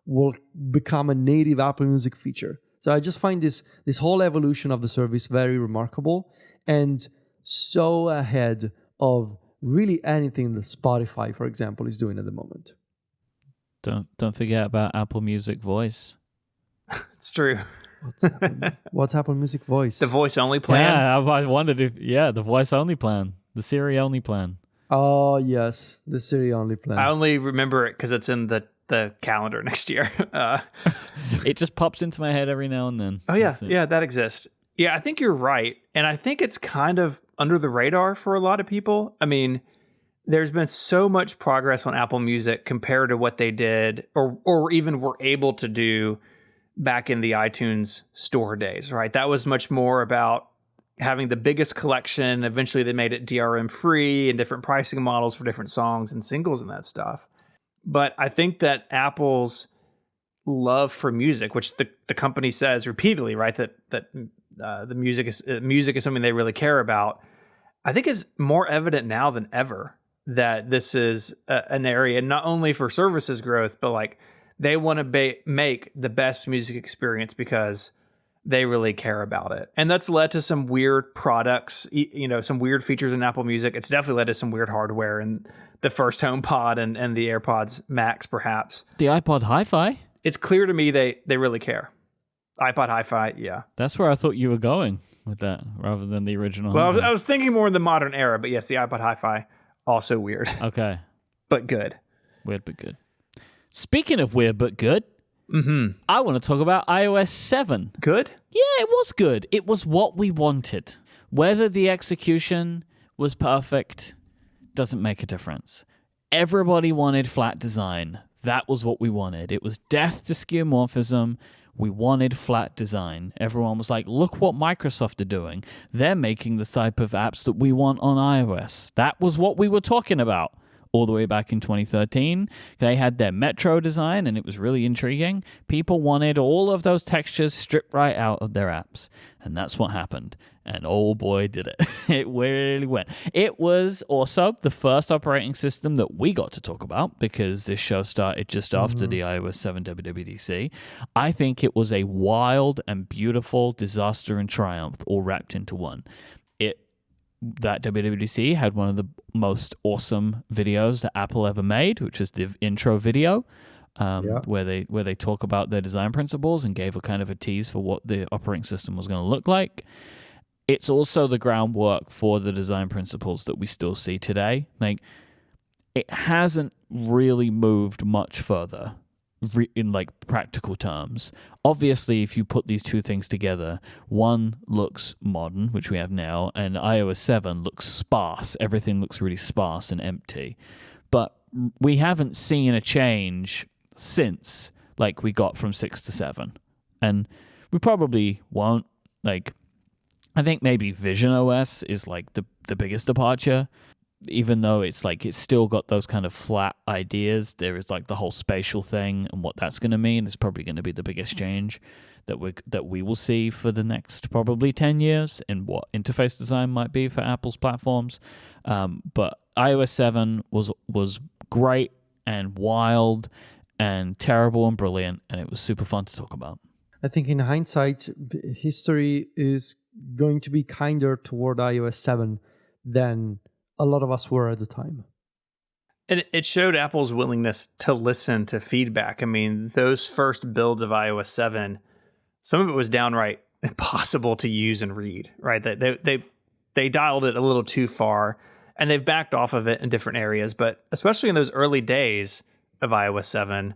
will become a native Apple Music feature. So I just find this whole evolution of the service very remarkable and so ahead of really anything that Spotify, for example, is doing at the moment. Don't forget about Apple Music Voice. It's true. What's Apple Music Voice? The voice only plan? Yeah, I wondered the voice only plan, the Siri only plan. Oh, yes, the Siri only plan. I only remember it because it's in the calendar next year. It just pops into my head every now and then. Oh, yeah, that exists. Yeah, I think you're right. And I think it's kind of under the radar for a lot of people. I mean, there's been so much progress on Apple Music compared to what they did or even were able to do back in the iTunes store days, right? That was much more about having the biggest collection. Eventually they made it DRM free and different pricing models for different songs and singles and that stuff. But I think that Apple's love for music, which the company says repeatedly, right, that the music is something they really care about, I think is more evident now than ever that this is an area not only for services growth, but like they want to make the best music experience because they really care about it. And that's led to some weird products, some weird features in Apple Music. It's definitely led to some weird hardware in the first HomePod and the AirPods Max, perhaps. The iPod Hi-Fi? It's clear to me they really care. iPod Hi-Fi, yeah. That's where I thought you were going with that, rather than the original. Well, I was thinking more in the modern era, but yes, the iPod Hi-Fi, also weird. Okay. But good. Weird but good. Speaking of weird but good, I want to talk about iOS 7. Good? Yeah, it was good. It was what we wanted. Whether the execution was perfect doesn't make a difference. Everybody wanted flat design. That was what we wanted. It was death to skeuomorphism. We wanted flat design. Everyone was like, look what Microsoft are doing. They're making the type of apps that we want on iOS. That was what we were talking about all the way back in 2013. They had their Metro design, and it was really intriguing. People wanted all of those textures stripped right out of their apps. And that's what happened. And oh boy, did it. It really went. It was also the first operating system that we got to talk about because this show started just after the iOS 7 WWDC. I think it was a wild and beautiful disaster and triumph all wrapped into one. that WWDC had one of the most awesome videos that Apple ever made, which is the intro video, where they talk about their design principles and gave a kind of a tease for what the operating system was going to look like. It's also the groundwork for the design principles that we still see today. Like, it hasn't really moved much further in like practical terms. Obviously, if you put these two things together, one looks modern, which we have now, and iOS 7 looks sparse. Everything looks really sparse and empty. But we haven't seen a change since like we got from 6 to 7. And we probably won't. Like, I think maybe Vision OS is like the biggest departure. Even though it's like it's still got those kind of flat ideas, there is like the whole spatial thing and what that's going to mean is probably going to be the biggest change that we will see for the next probably 10 years in what interface design might be for Apple's platforms. But iOS 7 was great and wild and terrible and brilliant, and it was super fun to talk about. I think in hindsight, history is going to be kinder toward iOS 7 than a lot of us were at the time. And it showed Apple's willingness to listen to feedback. I mean, those first builds of iOS 7, some of it was downright impossible to use and read, right? They dialed it a little too far, and they've backed off of it in different areas. But especially in those early days of iOS 7,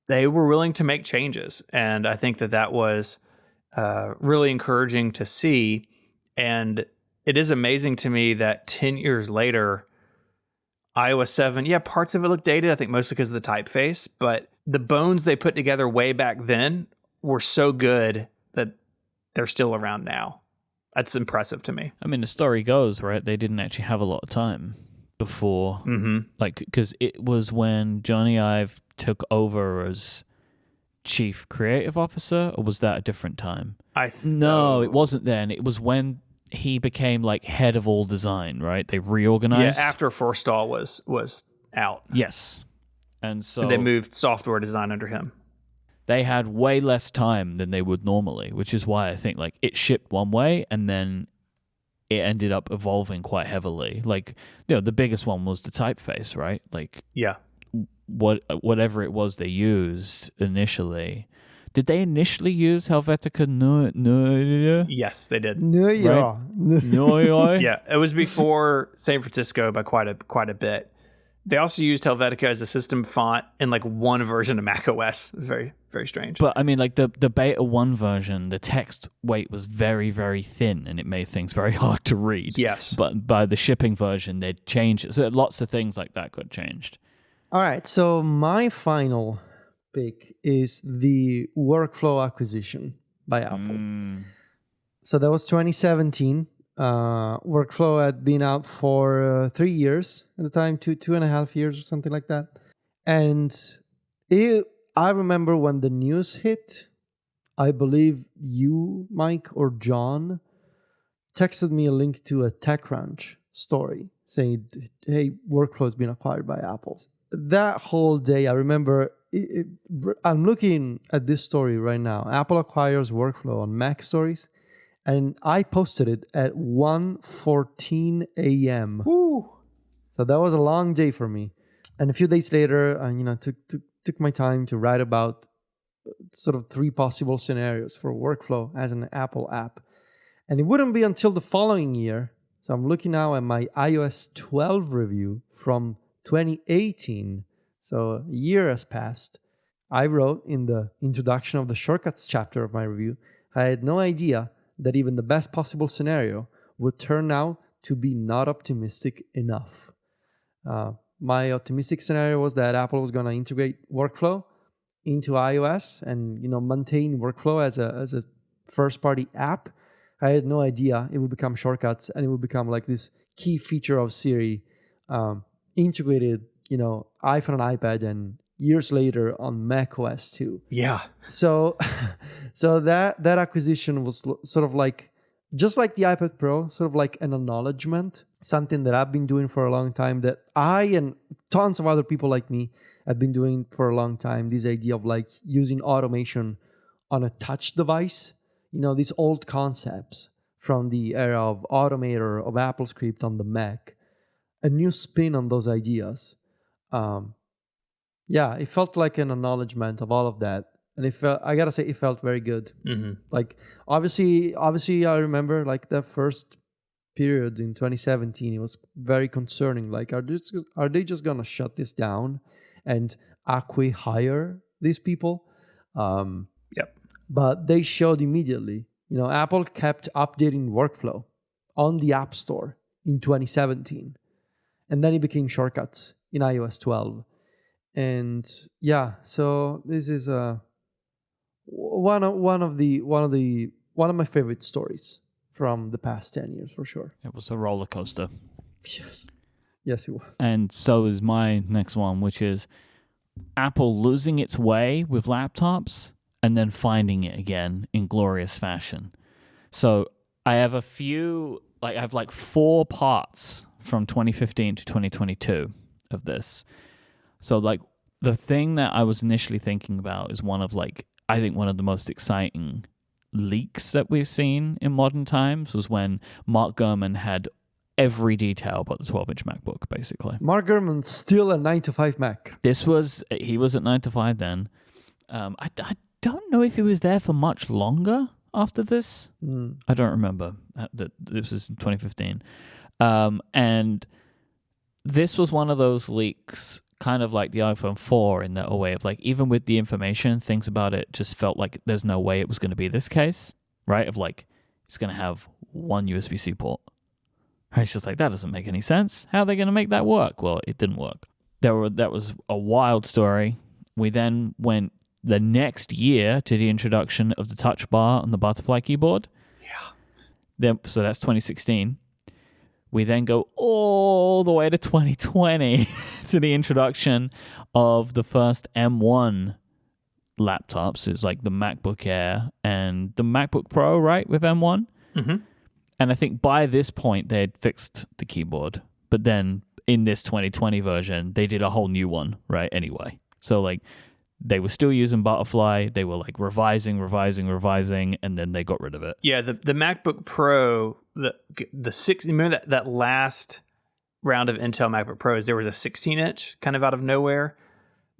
they were willing to make changes. And I think that was really encouraging to see. And it is amazing to me that 10 years later, iOS 7, parts of it look dated, I think mostly because of the typeface, but the bones they put together way back then were so good that they're still around now. That's impressive to me. I mean, the story goes, right, they didn't actually have a lot of time before, like, because it was when Johnny Ive took over as chief creative officer, or was that a different time? No, it wasn't then. It was when he became like head of all design, right? They reorganized. Yeah, after Forstall was out. Yes. And so they moved software design under him. They had way less time than they would normally, which is why I think like it shipped one way and then it ended up evolving quite heavily. Like, the biggest one was the typeface, right? Like, whatever it was they used initially. Did they initially use Helvetica? No. Yes, they did. No. Yeah, it was before San Francisco by quite a bit. They also used Helvetica as a system font in like one version of macOS. It was very, very strange. But I mean, like the beta 1 version, the text weight was very, very thin and it made things very hard to read. Yes. But by the shipping version, they'd changed it. So lots of things like that got changed. All right, so my final pick is the workflow acquisition by Apple. So that was 2017. Workflow had been out for 3 years at the time, 2.5 years or something like that. And I remember when the news hit, I believe you, Myke, or John texted me a link to a TechCrunch story saying, hey, Workflow has been acquired by Apple. That whole day, I remember, I'm looking at this story right now. Apple acquires Workflow on Mac Stories. And I posted it at 1:14 a.m. Woo. So that was a long day for me. And a few days later, I took my time to write about sort of 3 possible scenarios for Workflow as an Apple app. And it wouldn't be until the following year. So I'm looking now at my iOS 12 review from 2018. So a year has passed. I wrote in the introduction of the shortcuts chapter of my review, I had no idea that even the best possible scenario would turn out to be not optimistic enough. My optimistic scenario was that Apple was going to integrate Workflow into iOS and maintain Workflow as a first-party app. I had no idea it would become shortcuts and it would become like this key feature of Siri, integrated, iPhone and iPad, and years later on macOS too. Yeah. So that acquisition was sort of like, just like the iPad Pro, sort of like an acknowledgement, something that I've been doing for a long time, that I and tons of other people like me have been doing for a long time. This idea of like using automation on a touch device, these old concepts from the era of Automator, of AppleScript on the Mac, a new spin on those ideas. It felt like an acknowledgement of all of that. And I gotta say, it felt very good. Mm-hmm. Like, obviously, I remember like the first period in 2017, it was very concerning. Like, are they just gonna shut this down and acqui-hire these people? Yep. But they showed immediately. Apple kept updating workflow on the App Store in 2017, and then it became shortcuts in iOS 12. And so this is one of my favorite stories from the past 10 years for sure. It was a roller coaster. Yes, it was. And so is my next one, which is Apple losing its way with laptops and then finding it again in glorious fashion. So I have I have like 4 parts from 2015 to 2022 of this. So like the thing that I was initially thinking about is one of the most exciting leaks that we've seen in modern times was when Mark Gurman had every detail about the 12-inch MacBook, basically. Mark Gurman's still a 9to5 Mac. He was at 9to5 then. I don't know if he was there for much longer after this. I don't remember. This was in 2015. And this was one of those leaks, kind of like the iPhone 4 in that way of like, even with the information, things about it just felt like there's no way it was going to be this case, right? Of like, it's going to have one USB-C port. Right? It's just like, that doesn't make any sense. How are they going to make that work? Well, it didn't work. That was a wild story. We then went the next year to the introduction of the touch bar and the butterfly keyboard. Yeah. So that's 2016. We then go all the way to 2020 to the introduction of the first M1 laptops. It's like the MacBook Air and the MacBook Pro, right, with M1? Mm-hmm. And I think by this point, they had fixed the keyboard. But then in this 2020 version, they did a whole new one, right, anyway. So, like, they were still using Butterfly. They were, like, revising, and then they got rid of it. Yeah, the MacBook Pro, the 6, remember that last round of Intel MacBook Pros, there was a 16-inch kind of out of nowhere.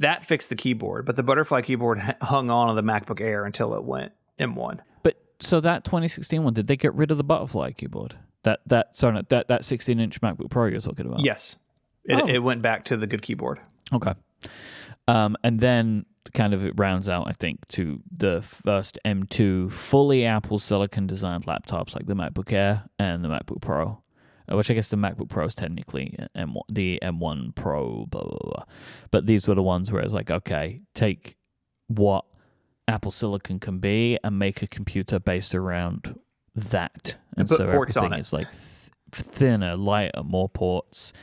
That fixed the keyboard, but the Butterfly keyboard hung on the MacBook Air until it went M1. But so that 2016 one, did they get rid of the Butterfly keyboard? That 16-inch MacBook Pro you're talking about? Yes. It went back to the good keyboard. Okay. And then kind of it rounds out, I think, to the first M2 fully Apple Silicon designed laptops like the MacBook Air and the MacBook Pro, which I guess the MacBook Pro is technically the M1 Pro, blah, blah, blah. But these were the ones where it's like, okay, take what Apple Silicon can be and make a computer based around that. And so everything is like thinner, lighter, more ports,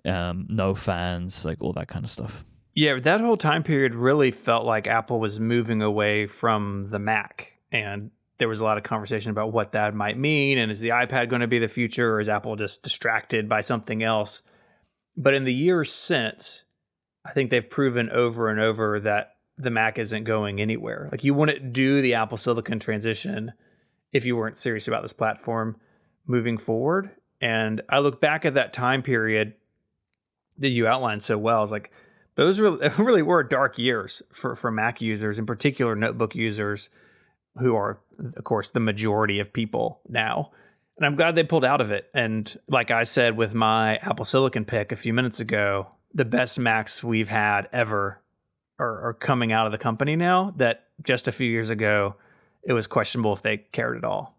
no fans, like all that kind of stuff. Yeah, that whole time period really felt like Apple was moving away from the Mac. And there was a lot of conversation about what that might mean. And is the iPad going to be the future, or is Apple just distracted by something else? But in the years since, I think they've proven over and over that the Mac isn't going anywhere. Like, you wouldn't do the Apple Silicon transition if you weren't serious about this platform moving forward. And I look back at that time period that you outlined so well. It's like, those really were dark years for Mac users, in particular notebook users, who are, of course, the majority of people now. And I'm glad they pulled out of it. And like I said with my Apple Silicon pick a few minutes ago, the best Macs we've had ever are coming out of the company now, that just a few years ago, it was questionable if they cared at all.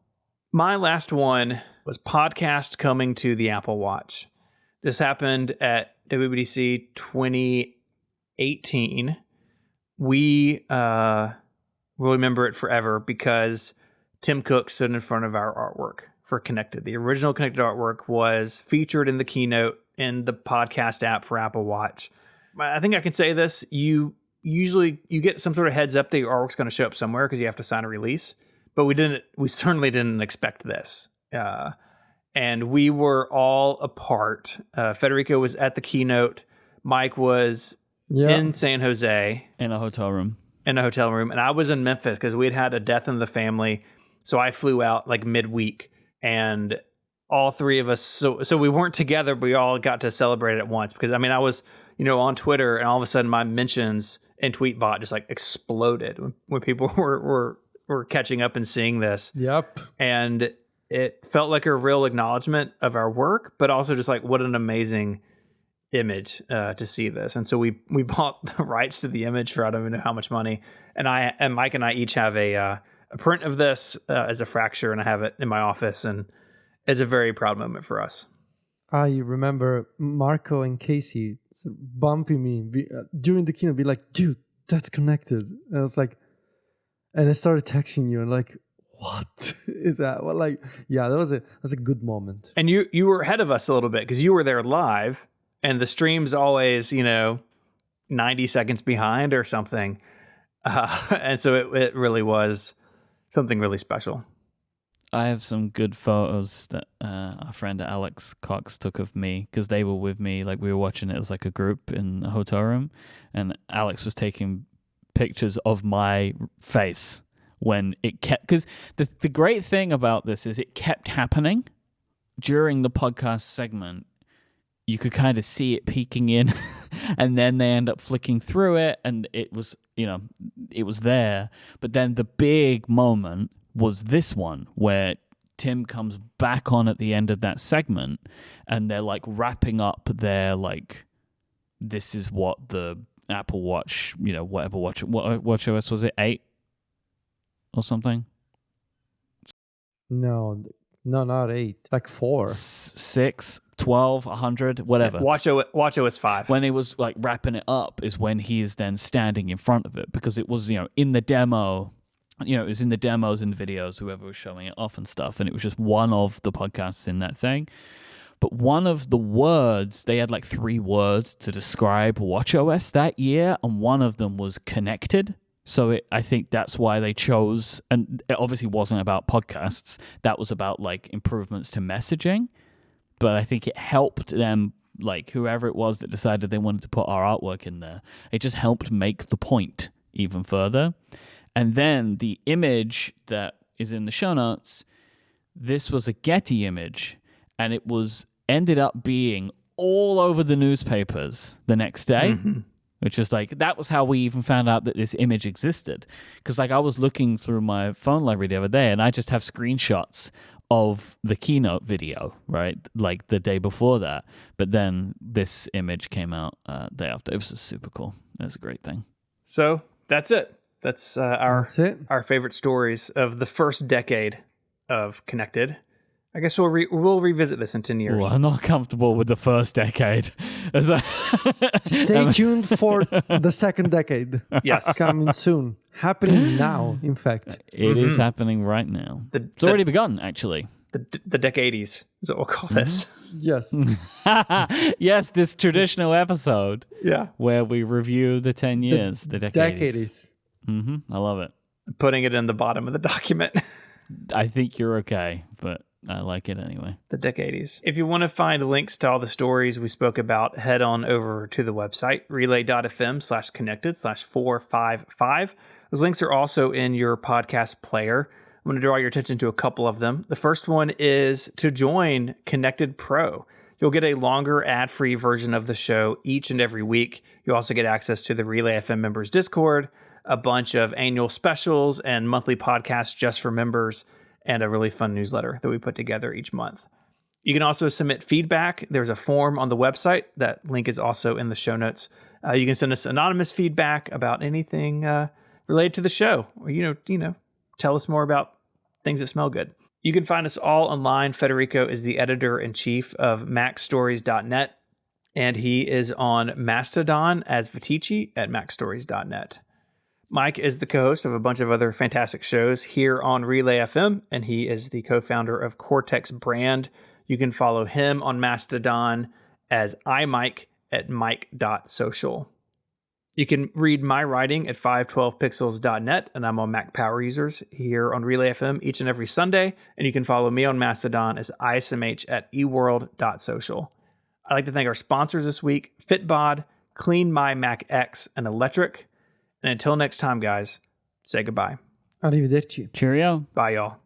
My last one was podcast coming to the Apple Watch. This happened at WWDC 2018. We will remember it forever because Tim Cook stood in front of our artwork for Connected. The original Connected artwork was featured in the keynote in the podcast app for Apple Watch. I think I can say this. You get some sort of heads up that your artwork's going to show up somewhere because you have to sign a release. But we certainly didn't expect this. And we were all apart. Federico was at the keynote. Myke was in San Jose. In a hotel room. And I was in Memphis because we had a death in the family. So I flew out like midweek and all three of us. So we weren't together, but we all got to celebrate it at once. Because I mean, I was on Twitter, and all of a sudden my mentions in Tweetbot just like exploded when people were catching up and seeing this. Yep. And it felt like a real acknowledgement of our work, but also just like what an amazing image to see this. And so we bought the rights to the image for I don't even know how much money. And Myke and I each have a print of this as a fracture, and I have it in my office, and it's a very proud moment for us. I remember Marco and Casey bumping me during the keynote, be like, dude, that's connected. And I was like, and I started texting you and like, what is that? Well, like, yeah, that's a good moment. And you were ahead of us a little bit because you were there live, and the stream's always 90 seconds behind or something, and so it really was something really special. I have some good photos that our friend Alex Cox took of me, because they were with me. Like, we were watching it as like a group in a hotel room, and Alex was taking pictures of my face when it kept, because the great thing about this is it kept happening during the podcast segment. You could kind of see it peeking in and then they end up flicking through it, and it was there. But then the big moment was this one where Tim comes back on at the end of that segment, and they're like wrapping up their like, this is what the Apple Watch, whatever watch OS was it, 8 or something? No, not 8, like 4. 6, 12, 100, whatever. Watch OS 5. When it was like wrapping it up is when he is then standing in front of it, because it was, in the demo, it was in the demos and videos, whoever was showing it off and stuff, and it was just one of the podcasts in that thing. But one of the words, they had like 3 words to describe watchOS that year, and one of them was connected. So I think that's why they chose, and it obviously wasn't about podcasts, that was about like improvements to messaging. But I think it helped them, like whoever it was that decided they wanted to put our artwork in there, it just helped make the point even further. And then the image that is in the show notes, this was a Getty image, and it ended up being all over the newspapers the next day. Mm-hmm. Which is like, that was how we even found out that this image existed. Because like I was looking through my phone library the other day, and I just have screenshots of the keynote video, right? Like the day before that. But then this image came out day after. It was just super cool. It was a great thing. So that's it. That's our favorite stories of the first decade of Connected. I guess we'll revisit this in 10 years. Well, I'm not comfortable with the first decade. Stay tuned for the second decade. Yes. Coming soon. Happening now, in fact. It is happening right now. It's already begun, actually. The decades is what we'll call this. Yes. Yes, this traditional episode. Yeah. Where we review the 10 years, the decades. I love it. Putting it in the bottom of the document. I think you're okay, but I like it anyway. The decades. If you want to find links to all the stories we spoke about, head on over to the website, relay.fm/connected/455. Those links are also in your podcast player. I'm going to draw your attention to a couple of them. The first one is to join Connected Pro. You'll get a longer ad-free version of the show each and every week. You also get access to the Relay FM members Discord, a bunch of annual specials and monthly podcasts just for members, and a really fun newsletter that we put together each month. You can also submit feedback. There's a form on the website. That link is also in the show notes. You can send us anonymous feedback about anything related to the show, or tell us more about things that smell good. You can find us all online. Federico is the editor-in-chief of MacStories.net, and he is on Mastodon as Vitici at MacStories.net. Myke is the co-host of a bunch of other fantastic shows here on Relay FM, and he is the co-founder of Cortex Brand. You can follow him on Mastodon as iMyke at myke.social. You can read my writing at 512pixels.net, and I'm on Mac Power Users here on Relay FM each and every Sunday, and you can follow me on Mastodon as ismh at eworld.social. I'd like to thank our sponsors this week, Fitbod, Clean My Mac X, and Electric. And until next time, guys, say goodbye. Arrivederci. Cheerio. Bye, y'all.